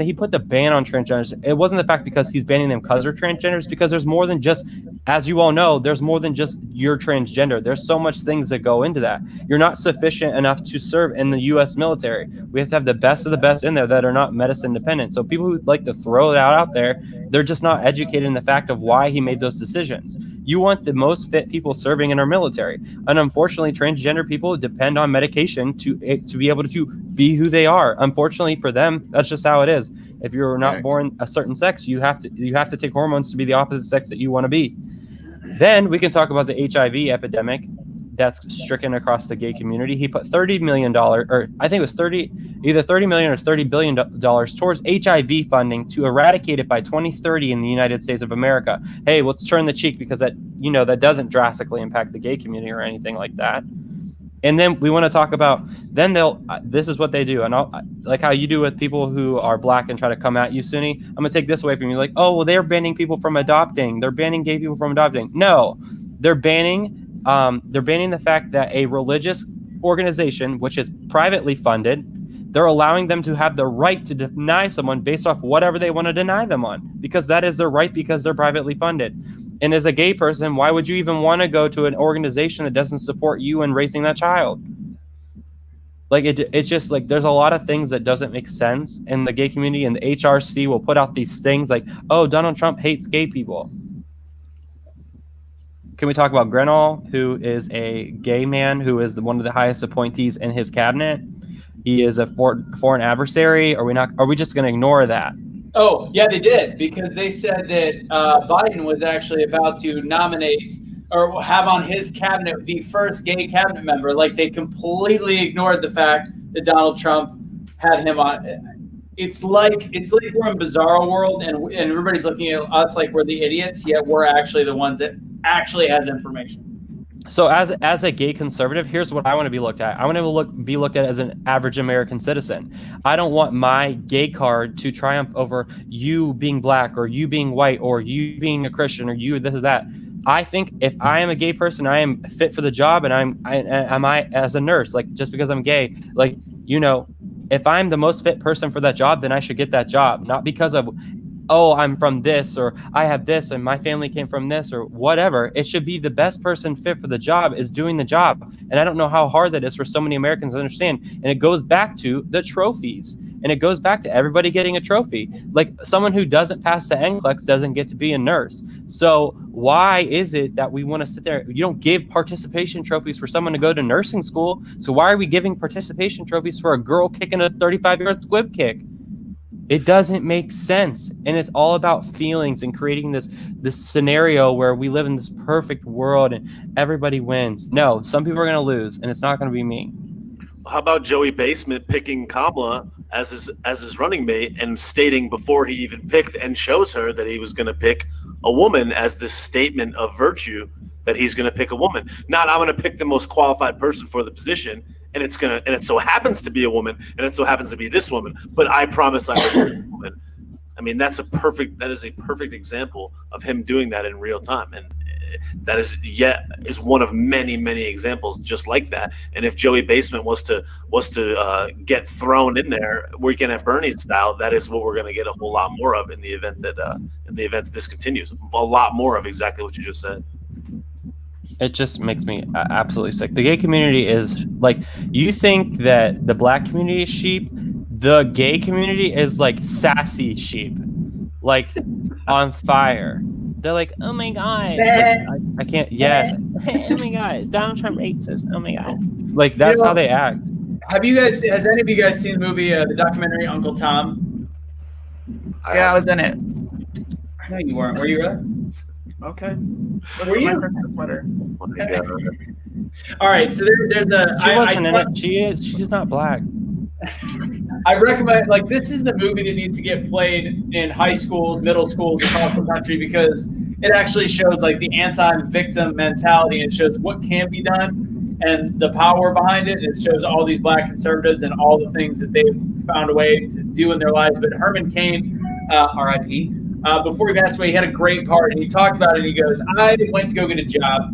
he put the ban on transgenders, it wasn't the fact because he's banning them because they're transgenders, because there's more than just, as you all know, there's more than just you're transgender. There's so much things that go into that. You're not sufficient enough to serve in the U.S. military. We have to have the best of the best in there that are not medicine dependent. So people who like to throw it out there, they're just not educated in the fact of why he made those decisions. You want the most fit people serving in our military. And unfortunately, transgender people depend on medication to be able to be who they are. Unfortunately for them, that's just how it is. If you're not born a certain sex, you have to take hormones to be the opposite sex that you want to be. Then we can talk about the HIV epidemic that's stricken across the gay community. He put $30 million, or I think it was either $30 million or $30 billion towards HIV funding to eradicate it by 2030 in the United States of America. Hey, let's turn the cheek, because that doesn't drastically impact the gay community or anything like that. And then we want to talk about, this is what they do. And like how you do with people who are black and try to come at you, Sunni, I'm going to take this away from you. Like, oh, well, they're banning people from adopting. They're banning gay people from adopting. No, they're banning the fact that a religious organization, which is privately funded, they're allowing them to have the right to deny someone based off whatever they want to deny them on, because that is their right, because they're privately funded. And as a gay person, why would you even want to go to an organization that doesn't support you in raising that child? Like, it's just like, there's a lot of things that doesn't make sense in the gay community, and the HRC will put out these things like, oh, Donald Trump hates gay people. Can we talk about Grenell, who is a gay man, who is one of the highest appointees in his cabinet? He is a foreign adversary. Are we just going to ignore that? Oh, yeah, they did, because they said that Biden was actually about to nominate or have on his cabinet the first gay cabinet member. Like, they completely ignored the fact that Donald Trump had him on. It's like we're in bizarro world, and everybody's looking at us like we're the idiots, yet we're actually the ones that actually has information. So as a gay conservative, here's what I want to be looked at. I want to be looked at as an average American citizen. I don't want my gay card to triumph over you being black, or you being white, or you being a Christian, or you this or that. I think if I am a gay person, I am fit for the job, and I as a nurse, like, just because I'm gay, like, if I'm the most fit person for that job, then I should get that job, not because of, oh, I'm from this, or I have this, and my family came from this, or whatever. It should be the best person fit for the job is doing the job. And I don't know how hard that is for so many Americans to understand. And it goes back to the trophies. And it goes back to everybody getting a trophy. Like, someone who doesn't pass the NCLEX doesn't get to be a nurse. So why is it that we want to sit there? You don't give participation trophies for someone to go to nursing school. So why are we giving participation trophies for a girl kicking a 35-yard squib kick? It doesn't make sense. And it's all about feelings and creating this scenario where we live in this perfect world and everybody wins. No, some people are going to lose, and it's not going to be me. How about Joey Basement picking Kamala as his running mate and stating before he even picked and shows her that he was going to pick a woman as this statement of virtue that he's going to pick a woman. Not I'm going to pick the most qualified person for the position, and it so happens to be a woman, and it so happens to be this woman. But I promise I'm going to pick a woman. I mean, that is a perfect example of him doing that in real time, and that is one of many examples just like that. And if Joey Basement was to get thrown in there Weekend at Bernie's style, that is what we're going to get a whole lot more of in the event that this continues. A lot more of exactly what you just said. It just makes me absolutely sick. The gay community is like, you think that the black community is sheep. The gay community is like sassy sheep, like on fire. They're like, oh my God. I can't. Yes. Oh my God. Donald Trump racist. Oh my God. Like, that's how they act. Has any of you guys seen the movie, the documentary Uncle Tom? Yeah, I was in it. No, you weren't. Were you really? Okay. Were you? Sweater. All right. So there's a. She wasn't in it. She is. She's not black. I recommend, like, this is the movie that needs to get played in high schools, middle schools across the country, because it actually shows like the anti-victim mentality, and it shows what can be done and the power behind it. It shows all these black conservatives and all the things that they've found a way to do in their lives. But Herman Cain, R.I.P., before he passed away, he had a great part, and he talked about it. And he goes, I went to go get a job,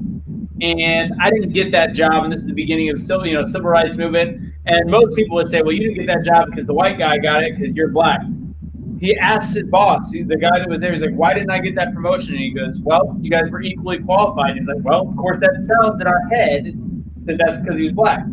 and I didn't get that job. And this is the beginning of civil rights movement. And most people would say, well, you didn't get that job because the white guy got it because you're black. He asked his boss, the guy that was there, he's like, why didn't I get that promotion? And he goes, well, you guys were equally qualified. He's like, well, of course, that sounds in our head that that's because he was black.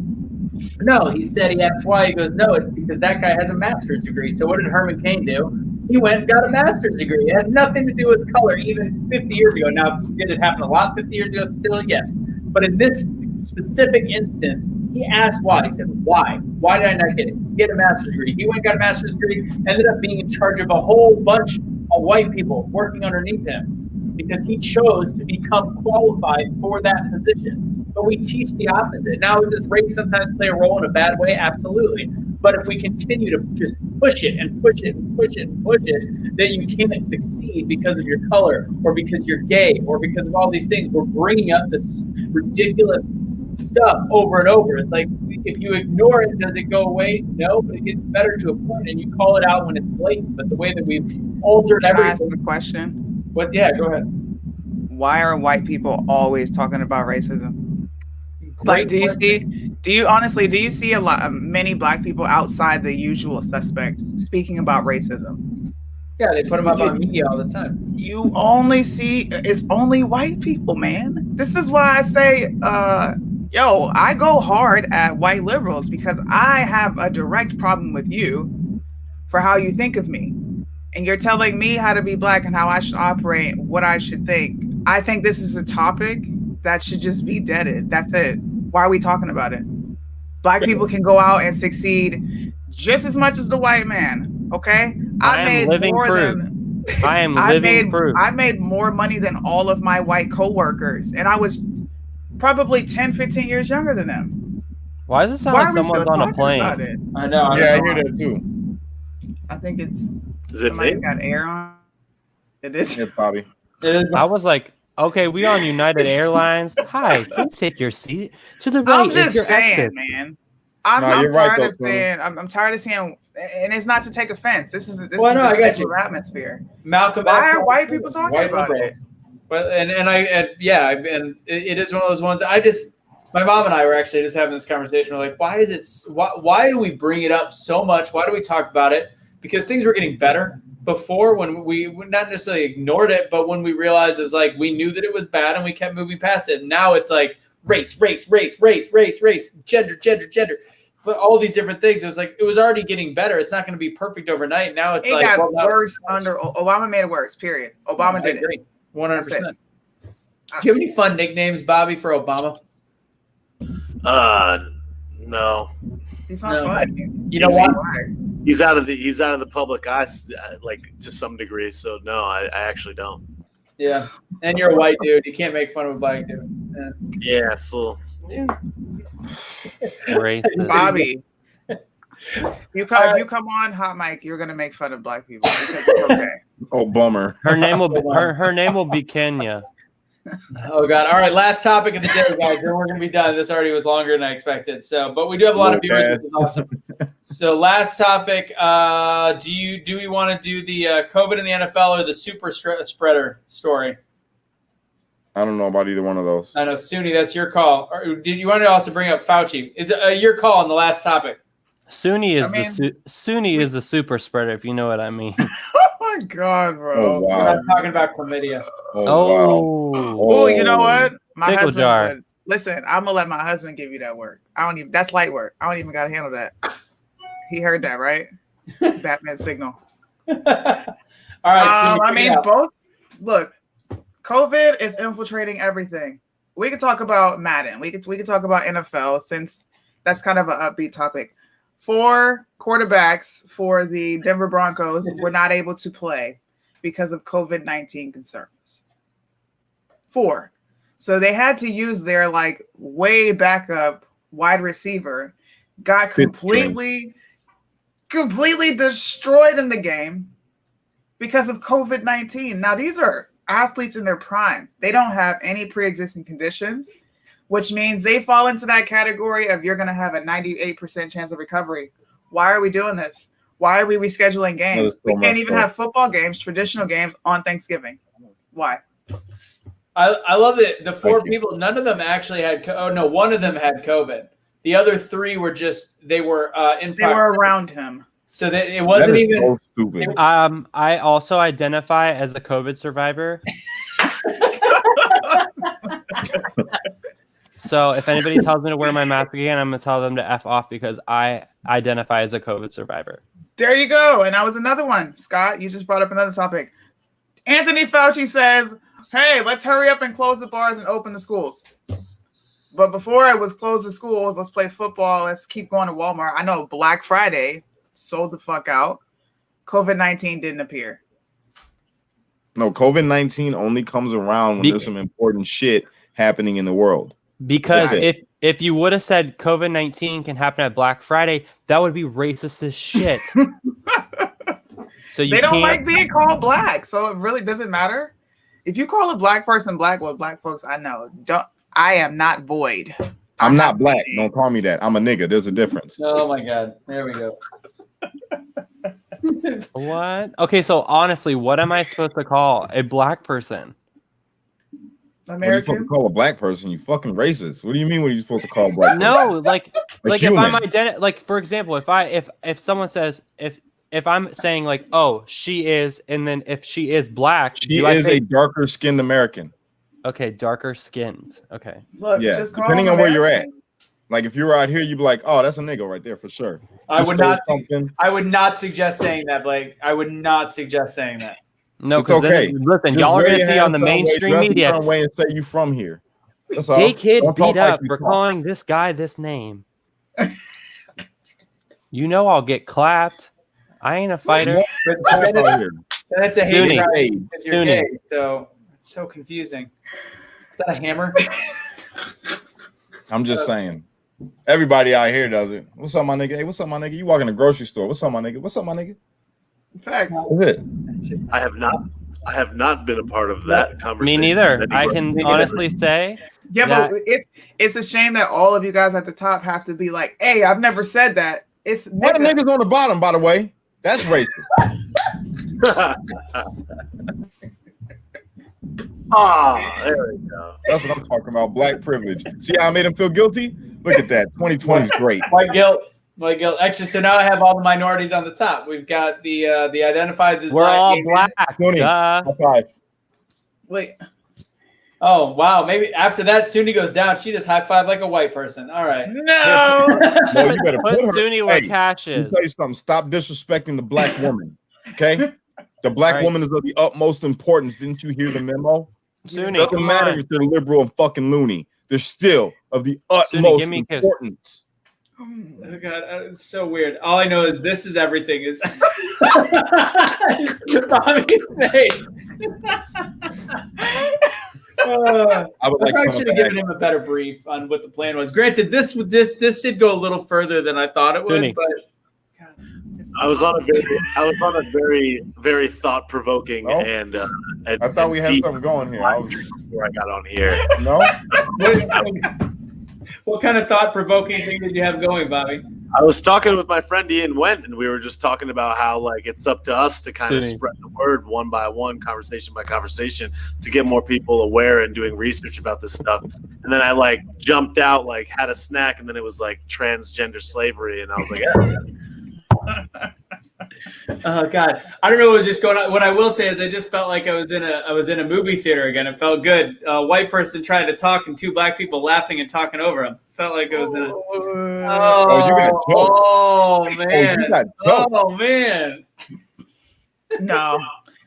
No, he said, he asked why. He goes, no, it's because that guy has a master's degree. So what did Herman Cain do? He went and got a master's degree. It had nothing to do with color even 50 years ago. Now, did it happen a lot 50 years ago? Still, yes. But in this specific instance, he asked why. He said, why? Why did I not get it? Get a master's degree. He went and got a master's degree, ended up being in charge of a whole bunch of white people working underneath him because he chose to become qualified for that position. But we teach the opposite. Now, does race sometimes play a role in a bad way? Absolutely. But if we continue to just push it and push it and push it and push it, that you can't succeed because of your color or because you're gay or because of all these things, we're bringing up this ridiculous stuff over and over. It's like, if you ignore it, does it go away? No, but it gets better to a point, and you call it out when it's blatant. But the way that we've altered everything. Can I ask a question? What? Yeah, go ahead. Why are white people always talking about racism? Like, do you see many black people outside the usual suspects speaking about racism? Yeah, they put them up on media all the time. You only see, it's only white people, man. This is why I say, I go hard at white liberals, because I have a direct problem with you for how you think of me. And you're telling me how to be black and how I should operate, what I should think. I think this is a topic that should just be deaded. That's it. Why are we talking about it? Black people can go out and succeed just as much as the white man. Okay? I am living proof. I made more money than all of my white coworkers, and I was probably 10, 15 years younger than them. Why does it sound like someone's on a plane? I know. I hear that too. I think it's somebody got air on. It is. Yeah, Bobby. I was like, okay, we on United Airlines. Hi, please take your seat to the right. I'm just saying, man. I'm tired of saying. I'm tired of seeing, and it's not to take offense. This is I got you. Atmosphere. Malcolm. Why are white people talking about it? But and it is one of those ones. My mom and I were actually just having this conversation. We're like, why do we bring it up so much? Why do we talk about it? Because things were getting better before, when we not necessarily ignored it, but when we realized it was like, we knew that it was bad and we kept moving past it. And now it's like race, gender, but all these different things. It was like, it was already getting better. It's not going to be perfect overnight. Now it got worse under Obama. Made it worse. Period. Obama did it. 100%. Do you have any fun nicknames, Bobby, for Obama? No. He's not fun. You know what? He's out of the public eye, like, to some degree. So no, I actually don't. Yeah, and you're a white dude. You can't make fun of a black dude. Yeah, it's a little. Racist. Bobby. If you come on Hot Mic, you're gonna make fun of black people because it's okay. Oh, bummer. Her name will be Kenya. Oh God! All right, last topic of the day, guys. Then we're gonna be done. This already was longer than I expected. So, but we do have a lot of viewers, which is awesome. So, last topic. Do we want to do the COVID in the NFL or the super spreader story? I don't know about either one of those. I know, Suni, that's your call. Or did you want to also bring up Fauci? It's your call on the last topic. Suni is the super spreader, if you know what I mean. Oh my God, bro! Oh, wow. We're not talking about chlamydia. Oh, you know what? My Pickle husband jar. would. Listen, I'm gonna let my husband give you that work. That's light work. I don't even gotta handle that. He heard that, right? Batman signal. All right. Suni, both. Look, COVID is infiltrating everything. We could talk about Madden. We could talk about NFL since that's kind of an upbeat topic. 4 quarterbacks for the Denver Broncos were not able to play because of COVID-19 concerns. 4. So they had to use their way backup wide receiver. Got completely destroyed in the game because of COVID-19. Now, these are athletes in their prime. They don't have any pre-existing conditions, which means they fall into that category of you're going to have a 98% chance of recovery. Why are we doing this? Why are we rescheduling games? We can't even have football games, traditional games on Thanksgiving. Why? I love that the 4 people, none of them actually had one of them had COVID. The other 3 were they were around him. So that it wasn't even so stupid. I also identify as a COVID survivor. So if anybody tells me to wear my mask again, I'm going to tell them to F off because I identify as a COVID survivor. There you go. And that was another one. Scott, you just brought up another topic. Anthony Fauci says, hey, let's hurry up and close the bars and open the schools. But before I was close the schools, let's play football. Let's keep going to Walmart. I know Black Friday sold the fuck out. COVID-19 didn't appear. No, COVID-19 only comes around when there's some important shit happening in the world. Because if you would have said COVID-19 can happen at Black Friday, that would be racist as shit. So they don't like being called black, so it really doesn't matter. If you call a black person black, well, black folks, I know. I am not void. I'm not black. Don't call me that. I'm a nigga. There's a difference. Oh my God. There we go. What? Okay, so honestly, what am I supposed to call a black person? American? What are you supposed to call a black person? You fucking racist. What do you mean? What are you supposed to call a black? No, like human. if I'm for example, if someone says if I'm saying like, oh, she is, and then if she is black, she is a darker skinned American. Okay, darker skinned. Okay. Look, yeah, depending on where you're at. Like if you were out here, you'd be like, oh, that's a nigga right there for sure. I would not suggest saying that, Blake. I would not suggest saying that. No, because okay. Listen, just y'all are going to see on the mainstream media. Some way and say you from here. That's all. Gay kid beat up for calling this guy this name. You know I'll get clapped. I ain't a fighter. That's a hate crime because you're gay. So it's so confusing. Is that a hammer? I'm just saying. Everybody out here does it. What's up, my nigga? Hey, what's up, my nigga? You walk in the grocery store. What's up, my nigga? What's up, my nigga? Facts. That's it. I have not been a part of that conversation. Me neither. I can honestly say. Yeah, but it's a shame that all of you guys at the top have to be like, hey, I've never said that. It's what the niggas on the bottom, by the way. That's racist. There we go. That's what I'm talking about. Black privilege. See how I made him feel guilty? Look at that. 2020 is great. White guilt. Actually, so now I have all the minorities on the top. We've got the identifies as we're black. All black. 20. High five. Wait. Oh wow! Maybe after that, Suni goes down. She just high five like a white person. All right. No. No, you better put Suni where cash is. Let me tell you something. Stop disrespecting the black woman. Okay. The black woman is of the utmost importance. Didn't you hear the memo? Suni, doesn't matter if they're liberal and fucking loony. They're still of the utmost importance. Oh God, it's so weird. All I know is this is everything. Is Bobby's face. I would like I some should of have that. given him a better brief on what the plan was. Granted, this did go a little further than I thought it would, Vinny. but I was on a very, very thought provoking No? and I thought we had deep something going here. before I got on here. No? what kind of thought provoking thing did you have going, Bobby? I was talking with my friend Ian Went, and we were just talking about how like it's up to us to kind of Vinny. spread the word one by one, conversation by conversation, to get more people aware and doing research about this stuff. And then I like jumped out, like had a snack, and then it was like transgender slavery, and I was like, yeah. Oh God, I don't know what was just going on. What I will say is, I just felt like I was in a movie theater again. It felt good. A white person trying to talk and two black people laughing and talking over him. Felt like it was in a. Oh, you got jokes. Oh man! you got jokes. Oh man! No,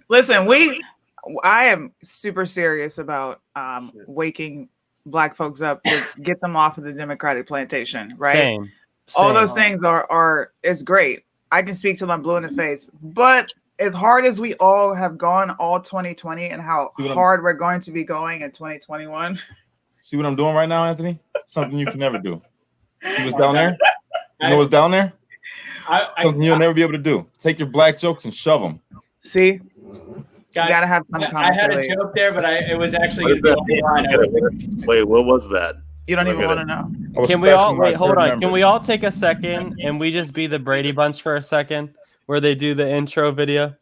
listen, I am super serious about waking black folks up to get them off of the Democratic plantation, right? Same. All those things are it's great. I can speak till I'm blue in the face, but as hard as we all have gone all 2020 and how hard we're going to be going in 2021. See what I'm doing right now, Anthony? Something you can never do. See what's down there? You know what's down there? Something you'll never be able to do. Take your black jokes and shove them. See? You gotta have some kind I had a joke there, but it was actually going to be on the line. Wait, what was that? You don't even want to know. Can we all wait? Hold on. Can we all take a second and we just be the Brady Bunch for a second, where they do the intro video?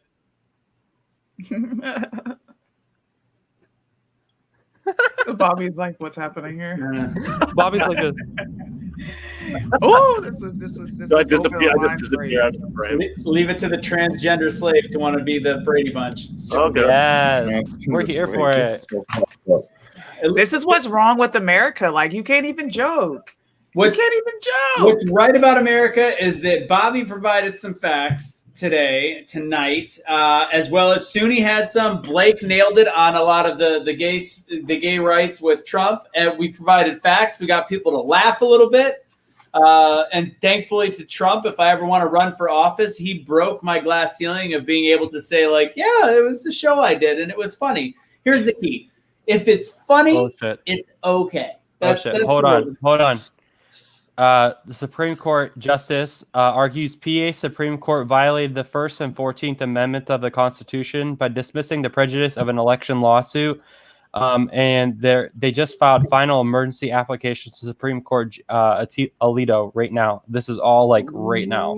Bobby's like, what's happening here? Bobby's like a. Oh, this was I disappear out of the frame. Leave it to the transgender slave to want to be the Brady Bunch. Okay. Yes, we're here for it. This is what's wrong with America. Like, you can't even joke. What's right about America is that Bobby provided some facts tonight, as well as Suni had some. Blake nailed it on a lot of the gay rights with Trump, and we provided facts. We got people to laugh a little bit, and thankfully to Trump, if I ever want to run for office, he broke my glass ceiling of being able to say like, yeah, it was the show I did and it was funny. Here's the key. If it's funny, it's okay. That's Hold on. The Supreme Court Justice argues PA Supreme Court violated the First and 14th Amendment of the Constitution by dismissing the prejudice of an election lawsuit. And they just filed final emergency applications to Supreme Court Alito right now. This is all like right now.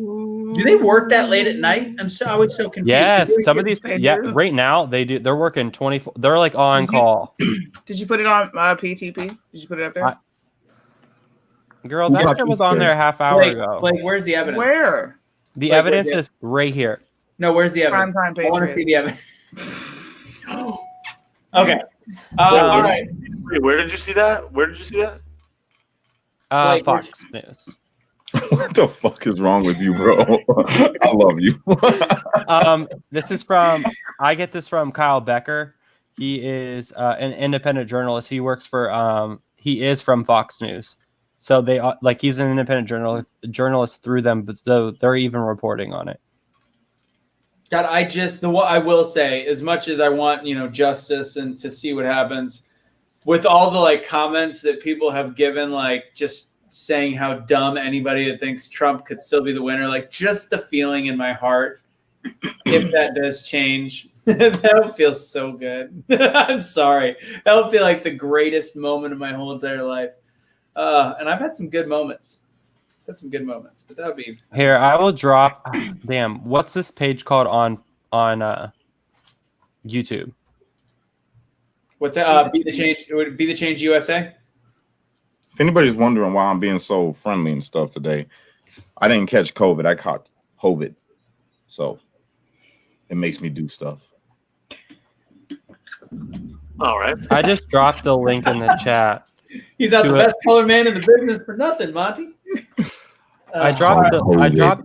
Do they work that late at night? I was so confused. Yes, some of these. Yeah, right now they do. They're working 24. They're like on call. Did you put it on PTP? Did you put it up there? Girl, that shit was on there a half hour ago. Blake, where's the evidence? Where? The evidence is right here. No, where's the evidence? Primetime I want to see Patriots. the evidence. Okay. All right. Wait, where did you see that? Blake, Fox News. What the fuck is wrong with you, bro? I love you. This is from. I get this from Kyle Becker. He is an independent journalist. He works for. He is from Fox News. So they like he's an independent journalist through them, but so they're even reporting on it. God, what I will say, as much as I want, justice and to see what happens, with all the like comments that people have given, like just saying how dumb anybody that thinks Trump could still be the winner, like just the feeling in my heart, if that does change, that would feel so good. I'm sorry. That would feel like the greatest moment of my whole entire life. And I've had some good moments. But that would be here. I will drop. Damn, what's this page called on YouTube? What's that? BetheChange. It would BetheChange USA. If anybody's wondering why I'm being so friendly and stuff today, I didn't catch COVID. I caught COVID, so it makes me do stuff. All right. I just dropped the link in the chat. He's not the best color man in the business for nothing, Monty. I dropped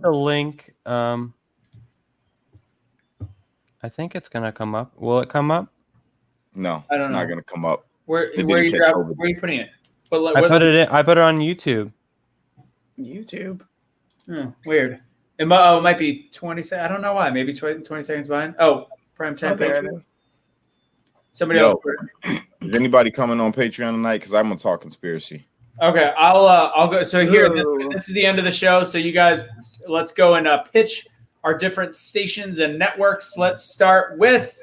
the link. I think it's gonna come up. Will it come up? No, it's not gonna come up. Where are you putting it? I put it on YouTube. YouTube. Weird. It might be 20 seconds. I don't know why. Maybe 20 seconds behind. Oh, prime time. There it is. Somebody else put it. Is anybody coming on Patreon tonight? Because I'm gonna talk conspiracy. Okay, I'll go. So here, Ooh. this is the end of the show. So you guys, let's go and pitch our different stations and networks. Let's start with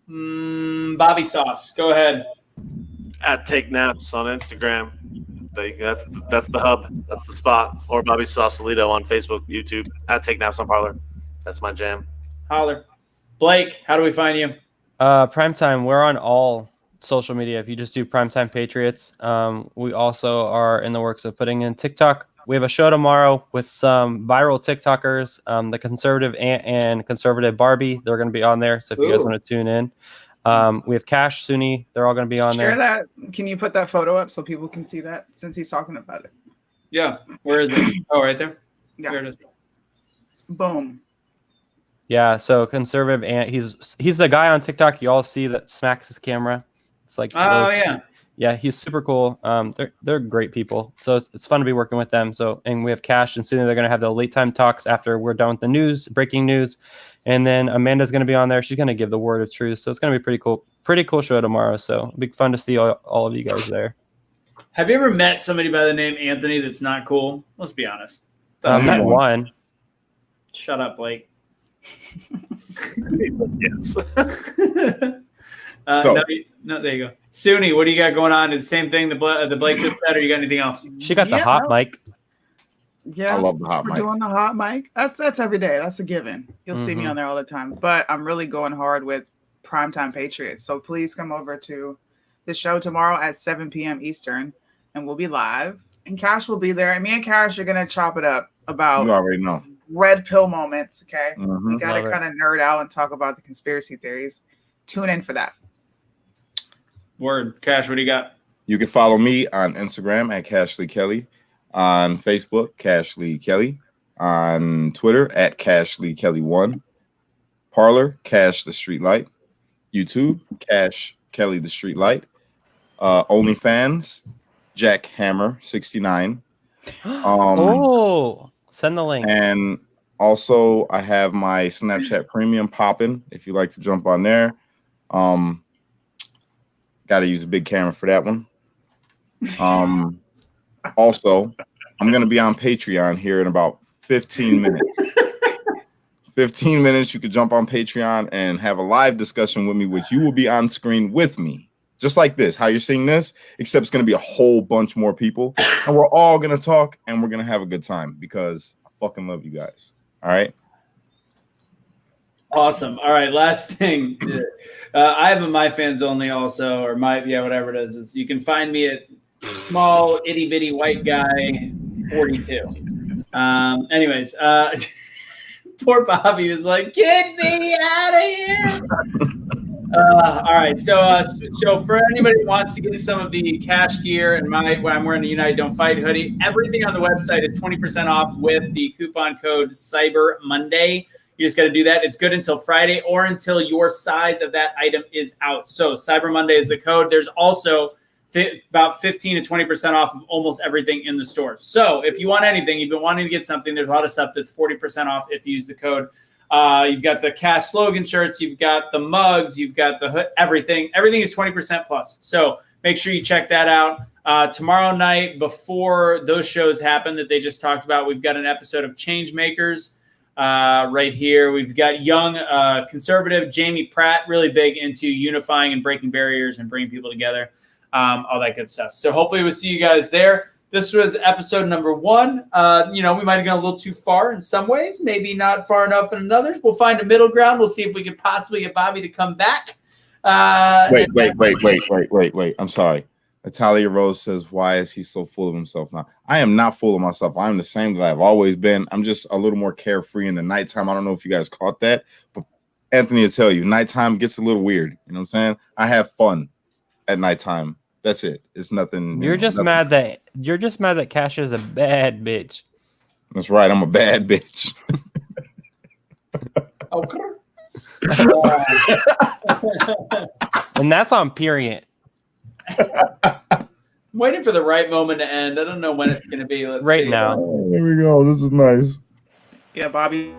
Bobby Sauce. Go ahead. At Take Naps on Instagram. That's the hub. That's the spot. Or Bobby Sausalito on Facebook, YouTube. At Take Naps on Parlor. That's my jam. Holler. Blake, how do we find you? Primetime, we're on all social media. If you just do Primetime Patriots, we also are in the works of putting in TikTok. We have a show tomorrow with some viral TikTokers, the conservative Ant and conservative Barbie. They're going to be on there. So if you guys want to tune in, we have Cash, Suni. They're all going to be on there. Share that. Can you put that photo up so people can see that since he's talking about it? Yeah. Where is it? Oh, right there. Yeah. There it is. Boom. Yeah. So conservative Ant, he's the guy on TikTok you all see that smacks his camera. It's like, oh yeah. Yeah, he's super cool. They're great people, so it's fun to be working with them. So, and we have Cash, and soon they're going to have the late time talks after we're done with the news, breaking news, and then Amanda's going to be on there. She's going to give the word of truth. So it's going to be pretty cool show tomorrow. So it'll be fun to see all of you guys there. Have you ever met somebody by the name Anthony that's not cool? Let's be honest. Met one. Shut up, Blake. Yes. No, there you go. Suni, what do you got going on? Is the same thing the Blake just said, or you got anything else? She got the hot mic. Yeah, I love the hot we're mic. doing the hot mic. That's every day. That's a given. You'll see me on there all the time. But I'm really going hard with Primetime Patriots. So please come over to the show tomorrow at 7 p.m. Eastern, and we'll be live. And Cash will be there. And me and Cash are gonna chop it up about You already know. red pill moments. Okay, Mhm. we gotta Love it. kind of nerd out and talk about the conspiracy theories. Tune in for that. Word. Cash, what do you got? You can follow me on Instagram at Cashley Kelly, on Facebook, Cashley Kelly, on Twitter at Cashley Kelly1, Parlor, Cash the Streetlight, YouTube, Cash Kelly the Streetlight, OnlyFans, Jack Hammer 69. Send the link. And also I have my Snapchat Premium popping if you like to jump on there. Got to use a big camera for that one. Also, I'm going to be on Patreon here in about 15 minutes. 15 minutes, you could jump on Patreon and have a live discussion with me, which you will be on screen with me. Just like this, how you're seeing this, except it's going to be a whole bunch more people. And we're all going to talk and we're going to have a good time because I fucking love you guys. All right? Awesome. All right. Last thing. I have a My Fans Only also, or whatever it is you can find me at small itty bitty white guy 42. Anyways, poor Bobby was like, get me out of here. All right. So for anybody who wants to get some of the Cash gear and I'm wearing the United Don't Fight hoodie, everything on the website is 20% off with the coupon code Cyber Monday. You just got to do that. It's good until Friday or until your size of that item is out. So Cyber Monday is the code. There's also about 15 to 20% off of almost everything in the store. So if you want anything, you've been wanting to get something, there's a lot of stuff that's 40% off if you use the code. You've got the Cash slogan shirts, you've got the mugs, you've got the hood, everything. Everything is 20% plus. So make sure you check that out. Tomorrow night, before those shows happen that they just talked about, we've got an episode of Change Makers right here. We've got young conservative Jamie Pratt, really big into unifying and breaking barriers and bringing people together, all that good stuff. So hopefully we'll see you guys there. This was episode number 1. We might have gone a little too far in some ways, maybe not far enough in others. We'll find a middle ground. We'll see if we could possibly get Bobby to come back. Wait. I'm sorry. Natalia Rose says, why is he so full of himself now? I am not full of myself. I'm the same that I've always been. I'm just a little more carefree in the nighttime. I don't know if you guys caught that, but Anthony will tell you, nighttime gets a little weird. You know what I'm saying? I have fun at nighttime. That's it. It's nothing. You're just mad that Cash is a bad bitch. That's right. I'm a bad bitch. Okay. And that's on period. I'm waiting for the right moment to end. I don't know when it's going to be. Let's right see. now. There we go. This is nice. Yeah, Bobby